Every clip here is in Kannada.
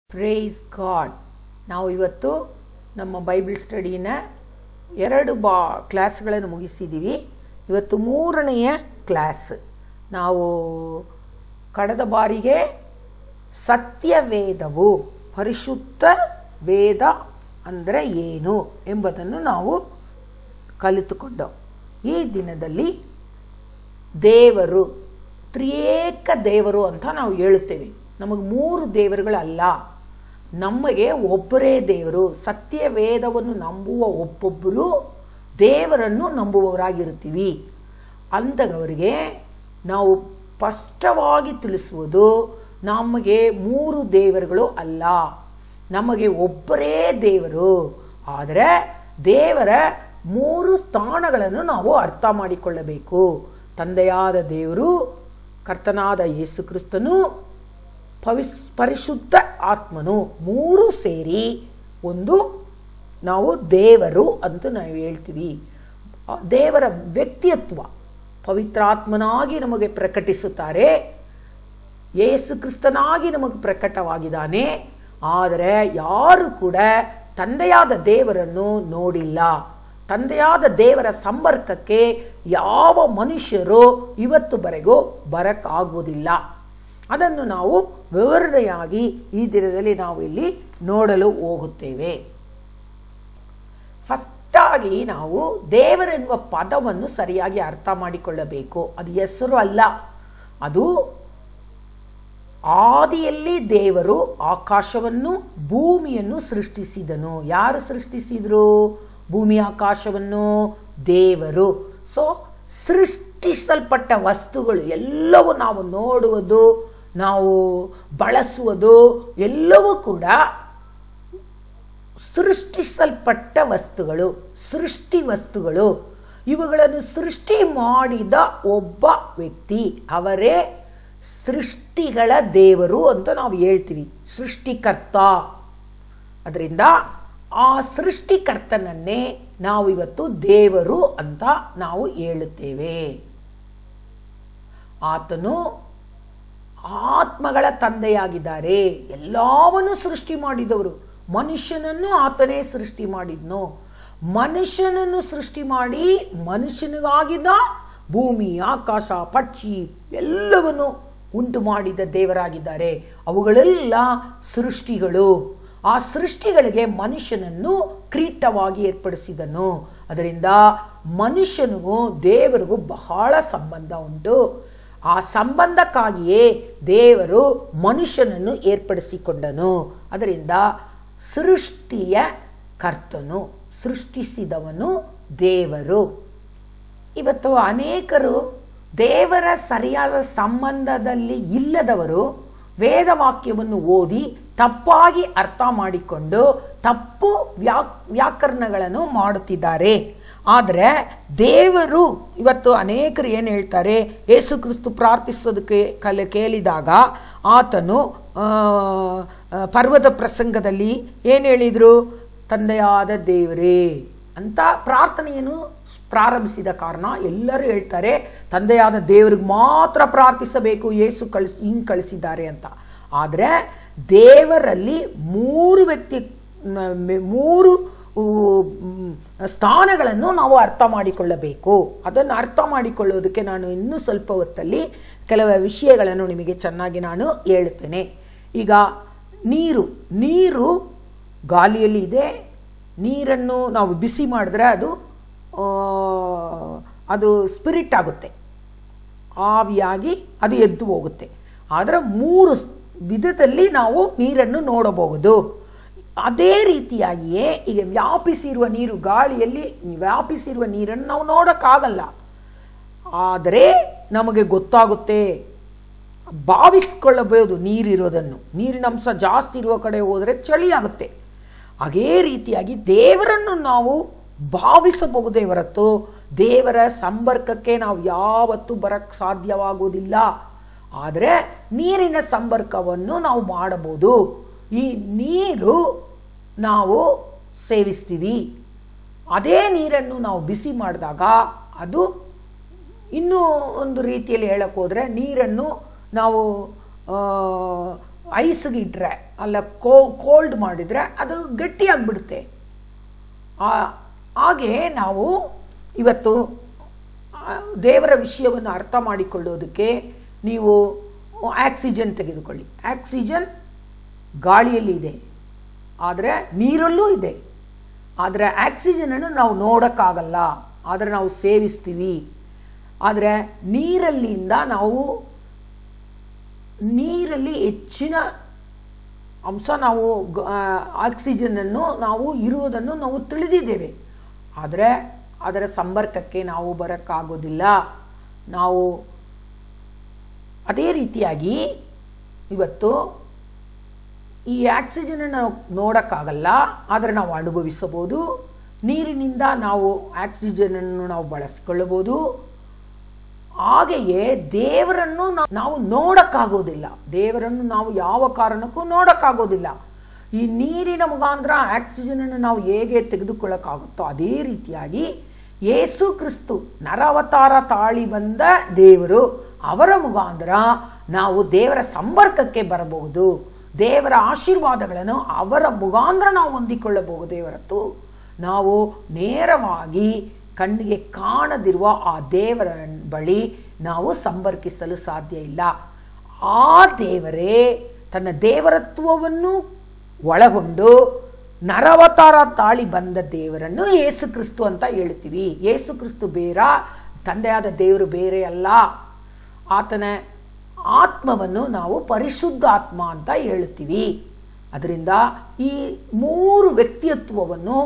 Praise god. ನಾವು ಇವತ್ತು ನಮ್ಮ ಬೈಬಲ್ ಸ್ಟಡಿನ 2 ಕ್ಲಾಸ್ಗಳನ್ನು ಮುಗಿಸಿದ್ದೀವಿ. ಇವತ್ತು 3ನೆಯ ಕ್ಲಾಸ್. ನಾವು ಕಳೆದ ಬಾರಿಗೆ ಸತ್ಯವೇದವು ಪರಿಶುದ್ಧ ವೇದ ಅಂದರೆ ಏನು ಎಂಬುದನ್ನು ನಾವು ಕಲಿತುಕೊಂಡೆವು. ಈ ದಿನದಲ್ಲಿ ದೇವರು ತ್ರಿಯೇಕ ದೇವರು ಅಂತ ನಾವು ಹೇಳುತ್ತೇವೆ. ನಮಗೆ 3 ದೇವರುಗಳಲ್ಲ, ನಮಗೆ ಒಬ್ಬರೇ ದೇವರು. ಸತ್ಯವೇದವನ್ನು ನಂಬುವ ಒಬ್ಬೊಬ್ಬರು ದೇವರನ್ನು ನಂಬುವವರಾಗಿರ್ತೀವಿ. ಅಂಥವರಿಗೆ ನಾವು ಸ್ಪಷ್ಟವಾಗಿ ತಿಳಿಸುವುದು, ನಮಗೆ 3 ದೇವರುಗಳು ಅಲ್ಲ, ನಮಗೆ ಒಬ್ಬರೇ ದೇವರು. ಆದರೆ ದೇವರ 3 ಸ್ಥಾನಗಳನ್ನು ನಾವು ಅರ್ಥ ಮಾಡಿಕೊಳ್ಳಬೇಕು. ತಂದೆಯಾದ ದೇವರು, ಕರ್ತನಾದ ಯೇಸು ಕ್ರಿಸ್ತನು, ಪರಿಶುದ್ಧ ಆತ್ಮನು, 3 ಸೇರಿ ಒಂದು ನಾವು ದೇವರು ಅಂತ ನಾವು ಹೇಳ್ತೀವಿ. ದೇವರ ವ್ಯಕ್ತಿತ್ವ ಪವಿತ್ರಾತ್ಮನಾಗಿ ನಮಗೆ ಪ್ರಕಟಿಸುತ್ತಾರೆ. ಯೇಸು ಕ್ರಿಸ್ತನಾಗಿ ನಮಗೆ ಪ್ರಕಟವಾಗಿದ್ದಾನೆ. ಆದರೆ ಯಾರು ಕೂಡ ತಂದೆಯಾದ ದೇವರನ್ನು ನೋಡಿಲ್ಲ. ತಂದೆಯಾದ ದೇವರ ಸಂಪರ್ಕಕ್ಕೆ ಯಾವ ಮನುಷ್ಯರು ಇವತ್ತುವರೆಗೂ ಬರಕ್ಕಾಗುವುದಿಲ್ಲ. ಅದನ್ನು ನಾವು ವಿವರಣೆಯಾಗಿ ಈ ದಿನದಲ್ಲಿ ನಾವು ಇಲ್ಲಿ ನೋಡಲು ಹೋಗುತ್ತೇವೆ. ಫಸ್ಟಾಗಿ ನಾವು ದೇವರೆನ್ನುವ ಪದವನ್ನು ಸರಿಯಾಗಿ ಅರ್ಥ ಮಾಡಿಕೊಳ್ಳಬೇಕು. ಅದು ಹೆಸರು ಅಲ್ಲ, ಅದು ಆದಿಯಲ್ಲಿ ದೇವರು ಆಕಾಶವನ್ನು ಭೂಮಿಯನ್ನು ಸೃಷ್ಟಿಸಿದನು. ಯಾರು ಸೃಷ್ಟಿಸಿದ್ರು ಭೂಮಿ ಆಕಾಶವನ್ನು? ದೇವರು. ಸೊ ಸೃಷ್ಟಿಸಲ್ಪಟ್ಟ ವಸ್ತುಗಳು ಎಲ್ಲವೂ ನಾವು ನೋಡುವುದು, ನಾವು ಬಳಸುವುದು ಎಲ್ಲವೂ ಕೂಡ ಸೃಷ್ಟಿಸಲ್ಪಟ್ಟ ವಸ್ತುಗಳು, ಸೃಷ್ಟಿ ವಸ್ತುಗಳು. ಇವುಗಳನ್ನು ಸೃಷ್ಟಿ ಮಾಡಿದ ಒಬ್ಬ ವ್ಯಕ್ತಿ, ಅವರೇ ಸೃಷ್ಟಿಗಳ ದೇವರು ಅಂತ ನಾವು ಹೇಳ್ತೀವಿ, ಸೃಷ್ಟಿಕರ್ತ. ಅದರಿಂದ ಆ ಸೃಷ್ಟಿಕರ್ತನನ್ನೇ ನಾವು ಇವತ್ತು ದೇವರು ಅಂತ ನಾವು ಹೇಳುತ್ತೇವೆ. ಆತನು ಆತ್ಮಗಳ ತಂದೆಯಾಗಿದ್ದಾರೆ. ಎಲ್ಲವನ್ನೂ ಸೃಷ್ಟಿ ಮಾಡಿದವರು. ಮನುಷ್ಯನನ್ನು ಆತನೇ ಸೃಷ್ಟಿ ಮಾಡಿದ್ನು. ಮನುಷ್ಯನನ್ನು ಸೃಷ್ಟಿ ಮಾಡಿ ಮನುಷ್ಯನಿಗಾಗಿದ್ದ ಭೂಮಿ, ಆಕಾಶ, ಪಕ್ಷಿ ಎಲ್ಲವನ್ನು ಉಂಟು ಮಾಡಿದ ದೇವರಾಗಿದ್ದಾರೆ. ಅವುಗಳೆಲ್ಲ ಸೃಷ್ಟಿಗಳು. ಆ ಸೃಷ್ಟಿಗಳಿಗೆ ಮನುಷ್ಯನನ್ನು ಕಿರೀಟವಾಗಿ ಏರ್ಪಡಿಸಿದನು. ಅದರಿಂದ ಮನುಷ್ಯನಿಗೂ ದೇವರಿಗೂ ಬಹಳ ಸಂಬಂಧ ಉಂಟು. ಆ ಸಂಬಂಧಕ್ಕಾಗಿಯೇ ದೇವರು ಮನುಷ್ಯನನ್ನು ಏರ್ಪಡಿಸಿಕೊಂಡನು. ಅದರಿಂದ ಸೃಷ್ಟಿಯ ಕರ್ತನು, ಸೃಷ್ಟಿಸಿದವನು ದೇವರು. ಇವತ್ತು ಅನೇಕರು ದೇವರ ಸರಿಯಾದ ಸಂಬಂಧದಲ್ಲಿ ಇಲ್ಲದವರು ವೇದವಾಕ್ಯವನ್ನು ಓದಿ ತಪ್ಪಾಗಿ ಅರ್ಥ ಮಾಡಿಕೊಂಡು ತಪ್ಪು ವ್ಯಾಕರಣಗಳನ್ನು ಮಾಡುತ್ತಿದ್ದಾರೆ. ಆದರೆ ದೇವರು ಇವತ್ತು ಅನೇಕರು ಏನು ಹೇಳ್ತಾರೆ, ಯೇಸು ಕ್ರಿಸ್ತು ಪ್ರಾರ್ಥಿಸೋದಕ್ಕೆ ಕೇಳಿದಾಗ ಆತನು ಪರ್ವತ ಪ್ರಸಂಗದಲ್ಲಿ ಏನು ಹೇಳಿದರು? ತಂದೆಯಾದ ದೇವರೇ ಅಂತ ಪ್ರಾರ್ಥನೆಯನ್ನು ಪ್ರಾರಂಭಿಸಿದ ಕಾರಣ ಎಲ್ಲರೂ ಹೇಳ್ತಾರೆ ತಂದೆಯಾದ ದೇವರಿಗೆ ಮಾತ್ರ ಪ್ರಾರ್ಥಿಸಬೇಕು, ಯೇಸು ಹಿಂಗೆ ಕಳಿಸಿದ್ದಾರೆ ಅಂತ. ಆದರೆ ದೇವರಲ್ಲಿ 3 ಸ್ಥಾನಗಳನ್ನು ನಾವು ಅರ್ಥ ಮಾಡಿಕೊಳ್ಳಬೇಕು. ಅದನ್ನು ಅರ್ಥ ಮಾಡಿಕೊಳ್ಳೋದಕ್ಕೆ ನಾನು ಇನ್ನೂ ಸ್ವಲ್ಪ ಹೊತ್ತಲ್ಲಿ ಕೆಲವು ವಿಷಯಗಳನ್ನು ನಿಮಗೆ ಚೆನ್ನಾಗಿ ನಾನು ಹೇಳುತ್ತೇನೆ. ಈಗ ನೀರು ಗಾಳಿಯಲ್ಲಿ ಇದೆ. ನೀರನ್ನು ನಾವು ಬಿಸಿ ಮಾಡಿದ್ರೆ ಅದು ಸ್ಪಿರಿಟ್ ಆಗುತ್ತೆ, ಆವಿಯಾಗಿ ಅದು ಎದ್ದು ಹೋಗುತ್ತೆ. ಆದರೆ 3 ವಿಧದಲ್ಲಿ ನಾವು ನೀರನ್ನು ನೋಡಬಹುದು. ಅದೇ ರೀತಿಯಾಗಿಯೇ ಈಗ ವ್ಯಾಪಿಸಿರುವ ನೀರು, ಗಾಳಿಯಲ್ಲಿ ವ್ಯಾಪಿಸಿರುವ ನೀರನ್ನು ನಾವು ನೋಡೋಕ್ಕಾಗಲ್ಲ. ಆದರೆ ನಮಗೆ ಗೊತ್ತಾಗುತ್ತೆ, ಭಾವಿಸ್ಕೊಳ್ಳಬಹುದು ನೀರಿರೋದನ್ನು. ನೀರಿನ ಅಂಶ ಜಾಸ್ತಿ ಇರುವ ಕಡೆ ಹೋದರೆ ಚಳಿ ಆಗುತ್ತೆ. ಅದೇ ರೀತಿಯಾಗಿ ದೇವರನ್ನು ನಾವು ಭಾವಿಸಬಹುದೇ ಹೊರತು ದೇವರ ಸಂಪರ್ಕಕ್ಕೆ ನಾವು ಯಾವತ್ತೂ ಬರಕ್ಕೆ ಸಾಧ್ಯವಾಗುವುದಿಲ್ಲ. ಆದರೆ ನೀರಿನ ಸಂಪರ್ಕವನ್ನು ನಾವು ಮಾಡಬಹುದು. ಈ ನೀರು ನಾವು ಸೇವಿಸ್ತೀವಿ. ಅದೇ ನೀರನ್ನು ನಾವು ಬಿಸಿ ಮಾಡಿದಾಗ ಅದು ಇನ್ನೂ ಒಂದು ರೀತಿಯಲ್ಲಿ ಹೇಳಕ್ಕೆ ಹೋದರೆ, ನೀರನ್ನು ನಾವು ಐಸ್ಗೆ ಇಟ್ಟರೆ ಅಲ್ಲ ಕೋಲ್ಡ್ ಮಾಡಿದರೆ ಅದು ಗಟ್ಟಿಯಾಗಿಬಿಡುತ್ತೆ. ಹಾಗೆ ನಾವು ಇವತ್ತು ದೇವರ ವಿಷಯವನ್ನು ಅರ್ಥ ಮಾಡಿಕೊಳ್ಳೋದಕ್ಕೆ ನೀವು ಆಕ್ಸಿಜನ್ ತೆಗೆದುಕೊಳ್ಳಿ. ಆಕ್ಸಿಜನ್ ಗಾಳಿಯಲ್ಲಿ ಇದೆ, ಆದರೆ ನೀರಲ್ಲೂ ಇದೆ. ಆದರೆ ಆಕ್ಸಿಜನನ್ನು ನಾವು ನೋಡೋಕ್ಕಾಗಲ್ಲ, ಆದರೆ ನಾವು ಸೇವಿಸ್ತೀವಿ. ಆದರೆ ನೀರಲ್ಲಿ ಹೆಚ್ಚಿನ ಅಂಶ ನಾವು ಆಕ್ಸಿಜನನ್ನು ನಾವು ಇರುವುದನ್ನು ನಾವು ತಿಳಿದಿದ್ದೇವೆ. ಆದರೆ ಅದರ ಸಂಪರ್ಕಕ್ಕೆ ನಾವು ಬರೋಕ್ಕಾಗೋದಿಲ್ಲ. ನಾವು ಅದೇ ರೀತಿಯಾಗಿ ಇವತ್ತು ಈ ಆಕ್ಸಿಜನನ್ನು ನೋಡೋಕ್ಕಾಗಲ್ಲ, ಆದರೆ ನಾವು ಅನುಭವಿಸಬಹುದು. ನೀರಿನಿಂದ ನಾವು ಆಕ್ಸಿಜನನ್ನು ನಾವು ಬಳಸಿಕೊಳ್ಳಬಹುದು. ಹಾಗೆಯೇ ದೇವರನ್ನು ನಾವು ನೋಡೋಕ್ಕಾಗೋದಿಲ್ಲ. ದೇವರನ್ನು ನಾವು ಯಾವ ಕಾರಣಕ್ಕೂ ನೋಡೋಕ್ಕಾಗೋದಿಲ್ಲ. ಈ ನೀರಿನ ಮುಖಾಂತರ ಆಕ್ಸಿಜನನ್ನು ನಾವು ಹೇಗೆ ತೆಗೆದುಕೊಳ್ಳೋಕ್ಕಾಗುತ್ತೋ ಅದೇ ರೀತಿಯಾಗಿ ಯೇಸು ಕ್ರಿಸ್ತು ನರಾವತಾರ ತಾಳಿ ಬಂದ ದೇವರು, ಅವರ ಮುಖಾಂತರ ನಾವು ದೇವರ ಸಂಪರ್ಕಕ್ಕೆ ಬರಬಹುದು. ದೇವರ ಆಶೀರ್ವಾದಗಳನ್ನು ಅವರ ಮುಖಾಂತರ ನಾವು ಹೊಂದಿಕೊಳ್ಳಬಹುದೇ ಹೊರತು ನಾವು ನೇರವಾಗಿ ಕಣ್ಣಿಗೆ ಕಾಣದಿರುವ ಆ ದೇವರ ಬಳಿ ನಾವು ಸಂಪರ್ಕಿಸಲು ಸಾಧ್ಯ ಇಲ್ಲ. ಆ ದೇವರೇ ತನ್ನ ದೇವರತ್ವವನ್ನು ಒಳಗೊಂಡು ನರವತಾರ ತಾಳಿ ಬಂದ ದೇವರನ್ನು ಯೇಸು ಕ್ರಿಸ್ತು ಅಂತ ಹೇಳ್ತೀವಿ. ಯೇಸು ಕ್ರಿಸ್ತು ಬೇರೆ, ತಂದೆಯಾದ ದೇವರು ಬೇರೆ ಅಲ್ಲ. ಆತನ ಆತ್ಮವನ್ನು ನಾವು ಪರಿಶುದ್ಧ ಆತ್ಮ ಅಂತ ಹೇಳ್ತೀವಿ. ಅದರಿಂದ ಈ 3 ವ್ಯಕ್ತಿತ್ವವನ್ನು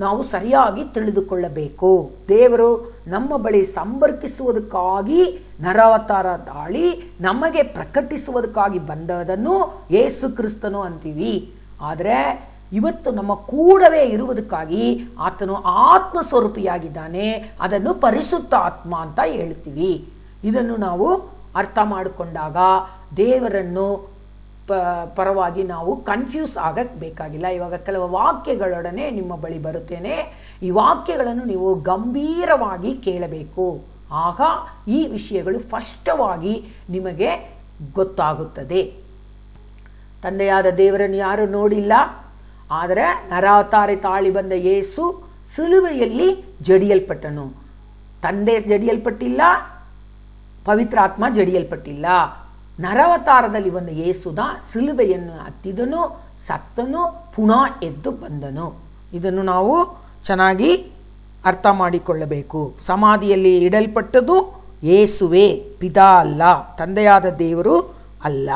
ನಾವು ಸರಿಯಾಗಿ ತಿಳಿದುಕೊಳ್ಳಬೇಕು. ದೇವರು ನಮ್ಮ ಬಳಿ ಸಂಪರ್ಕಿಸುವುದಕ್ಕಾಗಿ ನರಾವತಾರ ತಾಳಿ ನಮಗೆ ಪ್ರಕಟಿಸುವುದಕ್ಕಾಗಿ ಬಂದದನ್ನು ಯೇಸು ಕ್ರಿಸ್ತನು ಅಂತೀವಿ. ಆದರೆ ಇವತ್ತು ನಮ್ಮ ಕೂಡವೇ ಇರುವುದಕ್ಕಾಗಿ ಆತನು ಆತ್ಮ ಸ್ವರೂಪಿಯಾಗಿದ್ದಾನೆ, ಅದನ್ನು ಪರಿಶುದ್ಧ ಆತ್ಮ ಅಂತ ಹೇಳ್ತೀವಿ. ಇದನ್ನು ನಾವು ಅರ್ಥ ಮಾಡಿಕೊಂಡಾಗ ದೇವರನ್ನು ಪರವಾಗಿ ನಾವು ಕನ್ಫ್ಯೂಸ್ ಆಗಕ್ಕೆ ಬೇಕಾಗಿಲ್ಲ. ಇವಾಗ ಕೆಲವು ವಾಕ್ಯಗಳೊಡನೆ ನಿಮ್ಮ ಬಳಿ ಬರುತ್ತೇನೆ. ಈ ವಾಕ್ಯಗಳನ್ನು ನೀವು ಗಂಭೀರವಾಗಿ ಕೇಳಬೇಕು. ಆಗ ಈ ವಿಷಯಗಳು ಸ್ಪಷ್ಟವಾಗಿ ನಿಮಗೆ ಗೊತ್ತಾಗುತ್ತದೆ. ತಂದೆಯಾದ ದೇವರನ್ನು ಯಾರು ನೋಡಿಲ್ಲ, ಆದರೆ ನರಾವತಾರಿ ತಾಳಿ ಬಂದ ಯೇಸು ಸಿಲುವೆಯಲ್ಲಿ ಜಡಿಯಲ್ಪಟ್ಟನು. ತಂದೆ ಜಡಿಯಲ್ಪಟ್ಟಿಲ್ಲ, ಪವಿತ್ರಾತ್ಮ ಜಡಿಯಲ್ಪಟ್ಟಿಲ್ಲ. ನರವತಾರದಲ್ಲಿ ಬಂದ ಯೇಸುದ ಸಿಲುಬೆಯನ್ನು ಹತ್ತಿದನು, ಸತ್ತನು, ಪುನಃ ಎದ್ದು ಬಂದನು. ಇದನ್ನು ನಾವು ಚೆನ್ನಾಗಿ ಅರ್ಥ ಮಾಡಿಕೊಳ್ಳಬೇಕು. ಸಮಾಧಿಯಲ್ಲಿ ಇಡಲ್ಪಟ್ಟದು ಯೇಸುವೆ, ಪಿತಾ ಅಲ್ಲ, ತಂದೆಯಾದ ದೇವರು ಅಲ್ಲ.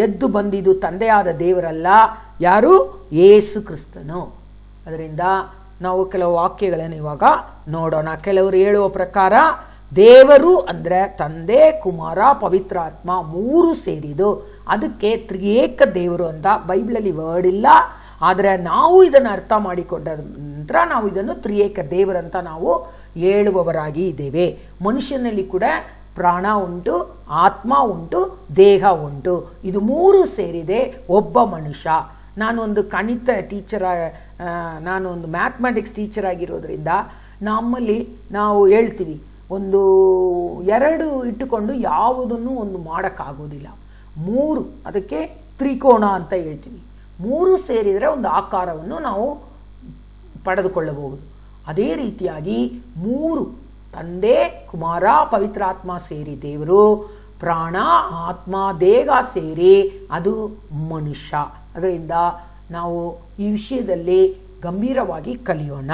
ಎದ್ದು ಬಂದಿದ್ದು ತಂದೆಯಾದ ದೇವರಲ್ಲ, ಯಾರು? ಯೇಸು ಕ್ರಿಸ್ತನು. ಅದರಿಂದ ನಾವು ಕೆಲವು ವಾಕ್ಯಗಳನ್ನು ಇವಾಗ ನೋಡೋಣ. ಕೆಲವರು ಹೇಳುವ ಪ್ರಕಾರ ದೇವರು ಅಂದರೆ ತಂದೆ, ಕುಮಾರ, ಪವಿತ್ರಾತ್ಮ 3 ಸೇರಿದು. ಅದಕ್ಕೆ ತ್ರಿಯೇಕ ದೇವರು ಅಂತ ಬೈಬಲಲ್ಲಿ ವರ್ಡ್ ಇಲ್ಲ. ಆದರೆ ನಾವು ಇದನ್ನು ಅರ್ಥ ಮಾಡಿಕೊಂಡ ನಂತರ ನಾವು ಇದನ್ನು ತ್ರಿಯೇಕ ದೇವರಂತ ನಾವು ಹೇಳುವವರಾಗಿ ಇದ್ದೇವೆ. ಮನುಷ್ಯನಲ್ಲಿ ಕೂಡ ಪ್ರಾಣ ಉಂಟು, ಆತ್ಮ ಉಂಟು, ದೇಹ ಉಂಟು. ಇದು 3 ಸೇರಿದೆ ಒಬ್ಬ ಮನುಷ್ಯ. ನಾನು ಒಂದು ಗಣಿತ ನಾನು ಒಂದು ಮ್ಯಾಥಮೆಟಿಕ್ಸ್ ಟೀಚರ್ ಆಗಿರೋದ್ರಿಂದ ನಮ್ಮಲ್ಲಿ ನಾವು ಹೇಳ್ತೀವಿ, 2 ಇಟ್ಟುಕೊಂಡು ಯಾವುದನ್ನು ಒಂದು ಮಾಡೋಕ್ಕಾಗೋದಿಲ್ಲ. 3 ಅದಕ್ಕೆ ತ್ರಿಕೋಣ ಅಂತ ಹೇಳ್ತೀವಿ. 3 ಸೇರಿದರೆ ಒಂದು ಆಕಾರವನ್ನು ನಾವು ಪಡೆದುಕೊಳ್ಳಬಹುದು. ಅದೇ ರೀತಿಯಾಗಿ 3 ತಂದೆ, ಕುಮಾರ, ಪವಿತ್ರಾತ್ಮ ಸೇರಿ ದೇವರು, ಪ್ರಾಣ, ಆತ್ಮ, ದೇಹ ಸೇರಿ ಅದು ಮನುಷ್ಯ. ಅದರಿಂದ ನಾವು ಈ ವಿಷಯದಲ್ಲಿ ಗಂಭೀರವಾಗಿ ಕಲಿಯೋಣ.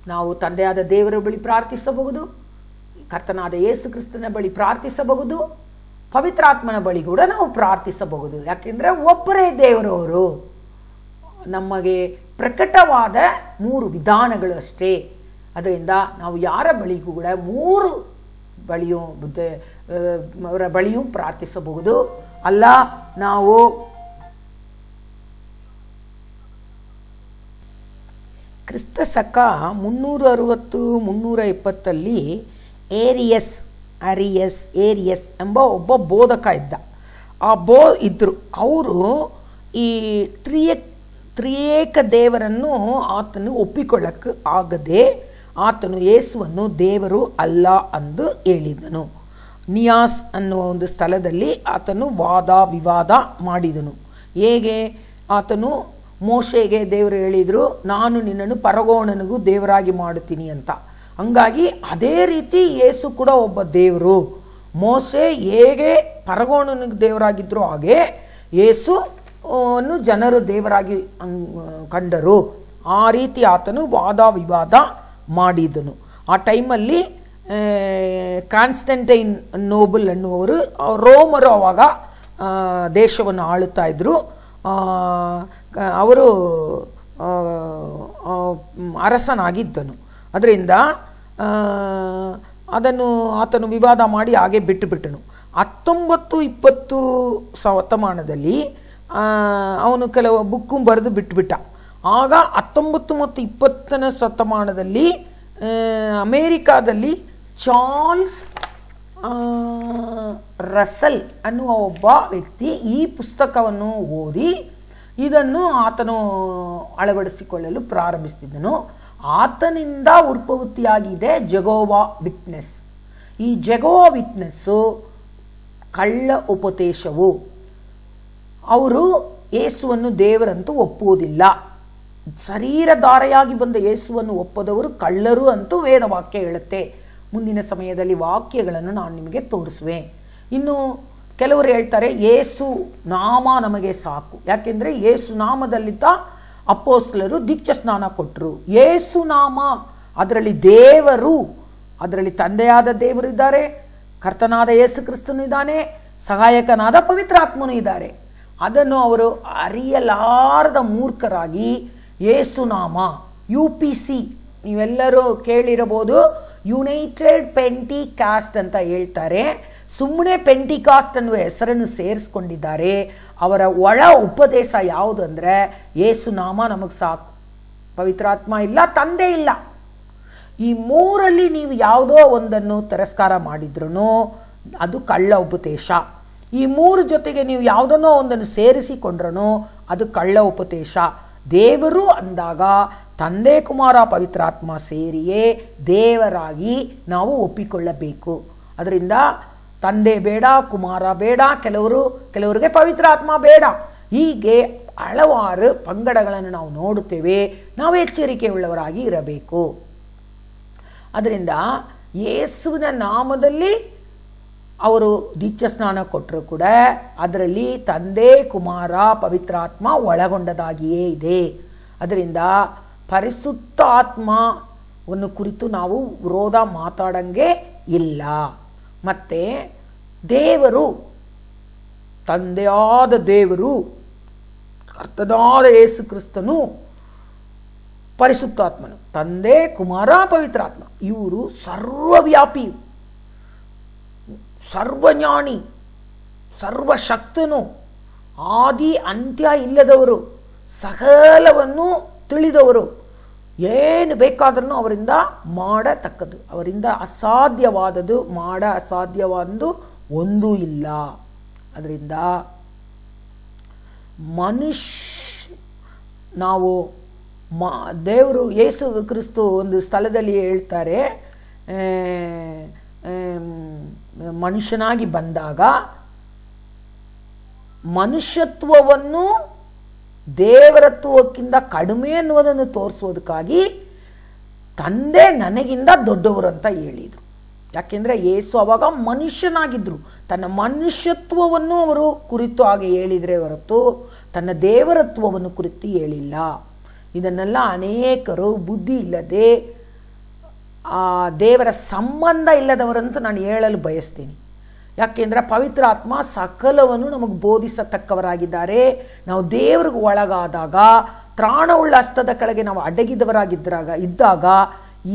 ನಾವು ತಂದೆಯಾದ ದೇವರ ಬಳಿ ಪ್ರಾರ್ಥಿಸಬಹುದು, ಕರ್ತನಾದ ಯೇಸು ಕ್ರಿಸ್ತನ ಬಳಿ ಪ್ರಾರ್ಥಿಸಬಹುದು, ಪವಿತ್ರಾತ್ಮನ ಬಳಿ ಕೂಡ ನಾವು ಪ್ರಾರ್ಥಿಸಬಹುದು. ಯಾಕೆಂದರೆ ಒಬ್ಬರೇ ದೇವರವರು. ನಮಗೆ ಪ್ರಕಟವಾದ 3 ವಿಧಾನಗಳು ಅಷ್ಟೇ. ಅದರಿಂದ ನಾವು ಯಾರ ಬಳಿಗೂ ಕೂಡ 3 ಅವರ ಬಳಿಯೂ ಪ್ರಾರ್ಥಿಸಬಹುದು. ಅಲ್ಲ, ನಾವು ಕ್ರಿಸ್ತ ಶಕ 360-320 ಏರಿಯಸ್ ಎಂಬ ಒಬ್ಬ ಬೋಧಕ ಇದ್ದ. ಇದ್ದರು. ಅವರು ಈ ತ್ರಿಯೇಕ ದೇವರನ್ನು ಆತನು ಒಪ್ಪಿಕೊಳ್ಳಕ್ಕೆ ಆಗದೆ ಆತನು ಯೇಸುವನ್ನು ದೇವರು ಅಲ್ಲ ಎಂದು ಹೇಳಿದನು. ನಿಯಾಸ್ ಅನ್ನುವ ಒಂದು ಸ್ಥಳದಲ್ಲಿ ಆತನು ವಾದ ವಿವಾದ ಮಾಡಿದನು. ಹೇಗೆ ಆತನು ಮೋಶೆಗೆ ದೇವರು ಹೇಳಿದರು, ನಾನು ನಿನ್ನನ್ನು ಫರೋಹನಿಗೂ ದೇವರಾಗಿ ಮಾಡುತ್ತೀನಿ ಅಂತ. ಹಂಗಾಗಿ ಅದೇ ರೀತಿ ಯೇಸು ಕೂಡ ಒಬ್ಬ ದೇವರು. ಮೋಶೆ ಹೇಗೆ ಫರೋಹನಿಗೆ ದೇವರಾಗಿದ್ದರು, ಹಾಗೆ ಯೇಸು ಅನ್ನು ಜನರು ದೇವರಾಗಿ ಕಂಡರು. ಆ ರೀತಿ ಆತನು ವಾದ ವಿವಾದ ಮಾಡಿದನು. ಆ ಟೈಮಲ್ಲಿ ಕಾನ್ಸ್ಟಂಟೈನ್ ನೋಬಲ್ ಅನ್ನುವರು, ರೋಮರು ಆವಾಗ ದೇಶವನ್ನು ಆಳುತ್ತಾ ಇದ್ದರು. ಅವರು ಅರಸನಾಗಿದ್ದನು. ಅದರಿಂದ ಆತನು ವಿವಾದ ಮಾಡಿ ಹಾಗೆ ಬಿಟ್ಟುಬಿಟ್ಟನು. 19-20 ಶತಮಾನದಲ್ಲಿ ಅವನು ಕೆಲವು ಬುಕ್ಕು ಬರೆದು ಬಿಟ್ಟುಬಿಟ್ಟ. ಆಗ 19 ಮತ್ತು 20ನೇ ಶತಮಾನದಲ್ಲಿ ಅಮೇರಿಕಾದಲ್ಲಿ ಚಾರ್ಲ್ಸ್ ರಸಲ್ ಅನ್ನುವ ಒಬ್ಬ ವ್ಯಕ್ತಿ ಈ ಪುಸ್ತಕವನ್ನು ಓದಿ ಇದನ್ನು ಆತನು ಅಳವಡಿಸಿಕೊಳ್ಳಲು ಪ್ರಾರಂಭಿಸಿದನು. ಆತನಿಂದ ಉದ್ಭವಿಯಾಗಿದೆ ಜೆಹೋವಾ ವಿಟ್ನೆಸ್. ಈ ಜೆಹೋವಾ ವಿಟ್ನೆಸ್ಸು ಕಳ್ಳ ಉಪದೇಶವು. ಅವರು ಯೇಸುವನ್ನು ದೇವರಂತೂ ಒಪ್ಪುವುದಿಲ್ಲ. ಶರೀರಧಾರೆಯಾಗಿ ಬಂದ ಯೇಸುವನ್ನು ಒಪ್ಪದವರು ಕಳ್ಳರು ಅಂತೂ ವೇದವಾಕ್ಯ ಹೇಳುತ್ತೆ. ಮುಂದಿನ ಸಮಯದಲ್ಲಿ ವಾಕ್ಯಗಳನ್ನು ನಾನು ನಿಮಗೆ ತೋರಿಸುವೆ. ಇನ್ನು ಕೆಲವರು ಹೇಳ್ತಾರೆ ಯೇಸು ನಾಮ ನಮಗೆ ಸಾಕು. ಯಾಕೆಂದರೆ ಯೇಸು ನಾಮದಲ್ಲಿದ್ದ ಅಪೊಸ್ತಲರು ದೀಕ್ಷಾ ಸ್ನಾನ ಕೊಟ್ಟರು. ಯೇಸು ನಾಮ, ಅದರಲ್ಲಿ ದೇವರು, ಅದರಲ್ಲಿ ತಂದೆಯಾದ ದೇವರು ಇದ್ದಾರೆ, ಕರ್ತನಾದ ಯೇಸು ಕ್ರಿಸ್ತನು ಇದ್ದಾನೆ, ಸಹಾಯಕನಾದ ಪವಿತ್ರಾತ್ಮನು ಇದ್ದಾರೆ. ಅದನ್ನು ಅವರು ಅರಿಯಲಾರದ ಮೂರ್ಖರಾಗಿ ಯೇಸುನಾಮ UPC ನೀವೆಲ್ಲರೂ ಕೇಳಿರಬಹುದು, ಯುನೈಟೆಡ್ ಪೆಂಟಿಕಾಸ್ಟ್ ಅಂತ ಹೇಳ್ತಾರೆ. ಸುಮ್ಮನೆ ಪೆಂಟಿಕಾಸ್ಟ್ ಅನ್ನುವ ಹೆಸರನ್ನು ಸೇರಿಸ್ಕೊಂಡಿದ್ದಾರೆ. ಅವರ ಒಳ ಉಪದೇಶ ಯಾವುದು ಅಂದರೆ ಯೇಸುನಾಮ ನಮಗೆ ಸಾಕು, ಪವಿತ್ರಾತ್ಮ ಇಲ್ಲ, ತಂದೆ ಇಲ್ಲ. ಈ ಮೂರಲ್ಲಿ ನೀವು ಯಾವುದೋ ಒಂದನ್ನು ತಿರಸ್ಕಾರ ಮಾಡಿದ್ರೂ ಅದು ಕಳ್ಳ ಉಪದೇಶ. ಈ ಮೂರು ಜೊತೆಗೆ ನೀವು ಯಾವುದನ್ನೋ ಒಂದನ್ನು ಸೇರಿಸಿಕೊಂಡ್ರೂ ಅದು ಕಳ್ಳ ಉಪದೇಶ. ದೇವರು ಅಂದಾಗ ತಂದೆ ಕುಮಾರ ಪವಿತ್ರಾತ್ಮ ಸೇರಿಯೇ ದೇವರಾಗಿ ನಾವು ಒಪ್ಪಿಕೊಳ್ಳಬೇಕು. ಅದರಿಂದ ತಂದೆ ಬೇಡ, ಕುಮಾರ ಬೇಡ, ಕೆಲವರಿಗೆ ಪವಿತ್ರಾತ್ಮ ಬೇಡ. ಹೀಗೆ ಹಲವಾರು ಪಂಗಡಗಳನ್ನು ನಾವು ನೋಡುತ್ತೇವೆ. ನಾವು ಎಚ್ಚರಿಕೆ ಉಳ್ಳವರಾಗಿ ಇರಬೇಕು. ಅದರಿಂದ ಯೇಸುವಿನ ನಾಮದಲ್ಲಿ ಅವರು ದೀಕ್ಷಾ ಸ್ನಾನ ಕೊಟ್ಟರು ಕೂಡ ಅದರಲ್ಲಿ ತಂದೆ ಕುಮಾರ ಪವಿತ್ರಾತ್ಮ ಒಳಗೊಂಡದಾಗಿಯೇ ಇದೆ. ಅದರಿಂದ ಪರಿಶುದ್ಧ ಆತ್ಮವನ್ನು ಕುರಿತು ನಾವು ವಿರೋಧ ಮಾತಾಡಂಗೆ ಇಲ್ಲ. ಮತ್ತು ದೇವರು, ತಂದೆಯಾದ ದೇವರು, ಕರ್ತನಾದ ಯೇಸು ಕ್ರಿಸ್ತನು, ಪರಿಶುದ್ಧಾತ್ಮನು, ತಂದೆ ಕುಮಾರ ಪವಿತ್ರಾತ್ಮ, ಇವರು ಸರ್ವವ್ಯಾಪಿ, ಸರ್ವಜ್ಞಾನಿ, ಸರ್ವಶಕ್ತನು, ಆದಿ ಅಂತ್ಯ ಇಲ್ಲದವರು, ಸಕಲವನ್ನು ತಿಳಿದವರು. ಏನು ಬೇಕಾದ್ರೂ ಅವರಿಂದ ಮಾಡತಕ್ಕದ್ದು, ಅವರಿಂದ ಅಸಾಧ್ಯವಾದದ್ದು ಅಸಾಧ್ಯವಾದ್ದು ಒಂದೂ ಇಲ್ಲ. ಅದರಿಂದ ನಾವು ದೇವರು ಯೇಸು ಕ್ರಿಸ್ತು ಒಂದು ಸ್ಥಳದಲ್ಲಿ ಹೇಳ್ತಾರೆ, ಮನುಷ್ಯನಾಗಿ ಬಂದಾಗ ಮನುಷ್ಯತ್ವವನ್ನು ದೇವರತ್ವಕ್ಕಿಂತ ಕಡಿಮೆ ಅನ್ನುವುದನ್ನು ತೋರಿಸೋದಕ್ಕಾಗಿ ತಂದೆ ನನಗಿಂತ ದೊಡ್ಡವರು ಅಂತ ಹೇಳಿದರು. ಯಾಕೆಂದರೆ ಯೇಸು ಅವಾಗ ಮನುಷ್ಯನಾಗಿದ್ದರು. ತನ್ನ ಮನುಷ್ಯತ್ವವನ್ನು ಅವರು ಕುರಿತು ಹಾಗೆ ಹೇಳಿದರೆ ಹೊರತು ತನ್ನ ದೇವರತ್ವವನ್ನು ಕುರಿತು ಹೇಳಿಲ್ಲ. ಇದನ್ನೆಲ್ಲ ಅನೇಕರು ಬುದ್ಧಿ ಇಲ್ಲದೆ ದೇವರ ಸಂಬಂಧ ಇಲ್ಲದವರಂತೂ ನಾನು ಹೇಳಲು ಬಯಸ್ತೀನಿ. ಯಾಕೆಂದರೆ ಪವಿತ್ರಾತ್ಮ ಸಕಲವನ್ನು ನಮಗೆ ಬೋಧಿಸತಕ್ಕವರಾಗಿದ್ದಾರೆ. ನಾವು ದೇವರಿಗೆ ಒಳಗಾದಾಗ, ತ್ರಾಣವುಳ್ಳ ಹಸ್ತದ ಕೆಳಗೆ ನಾವು ಇದ್ದಾಗ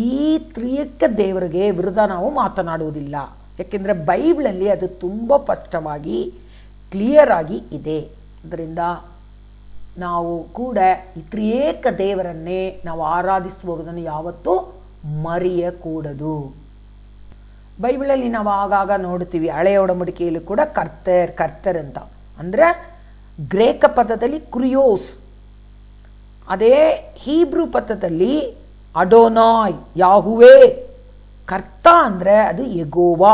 ಈ ತ್ರಿಯೇಕ ದೇವರಿಗೆ ವಿರುದ್ಧ ನಾವು ಮಾತನಾಡುವುದಿಲ್ಲ. ಯಾಕೆಂದರೆ ಬೈಬಲಲ್ಲಿ ಅದು ತುಂಬ ಸ್ಪಷ್ಟವಾಗಿ ಕ್ಲಿಯರ್ ಆಗಿ ಇದೆ. ಅದರಿಂದ ನಾವು ಕೂಡ ಈ ತ್ರಿಯೇಕ ದೇವರನ್ನೇ ನಾವು ಆರಾಧಿಸುವುದನ್ನು ಯಾವತ್ತೂ ಮರೆಯಕೂಡದು. ಬೈಬಲಲ್ಲಿ ನಾವು ಆಗಾಗ ನೋಡ್ತೀವಿ, ಹಳೆಯ ಒಡಂಬಡಿಕೆಯಲ್ಲೂ ಕೂಡ ಕರ್ತರ್ ಅಂತ ಅಂದರೆ ಗ್ರೇಕ ಪದದಲ್ಲಿ ಕ್ರಿಯೋಸ್, ಅದೇ ಹೀಬ್ರೂ ಪದದಲ್ಲಿ ಅಡೋನಾಯ್, ಯಾಹುವೆ. ಕರ್ತ ಅಂದರೆ ಅದು ಯೆಗೋವಾ,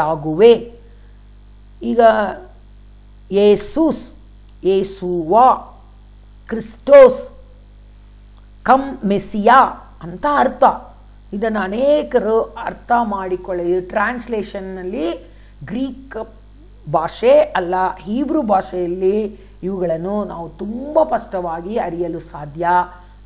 ಯಾಗುವೆ. ಈಗ ಯೇಸುಸ್ ಯೇಸುವ, ಕ್ರಿಸ್ಟೋಸ್, ಕಮ್ ಮೆಸ್ಸಿಯಾ ಅಂತ ಅರ್ಥ. ಇದನ್ನು ಅನೇಕರು ಅರ್ಥ ಮಾಡಿಕೊಳ್ಳಿ. ಟ್ರಾನ್ಸ್ಲೇಷನ್ನಲ್ಲಿ ಗ್ರೀಕ್ ಭಾಷೆ ಅಲ್ಲ, ಹೀಬ್ರೂ ಭಾಷೆಯಲ್ಲಿ ಇವುಗಳನ್ನು ನಾವು ತುಂಬ ಸ್ಪಷ್ಟವಾಗಿ ಅರಿಯಲು ಸಾಧ್ಯ.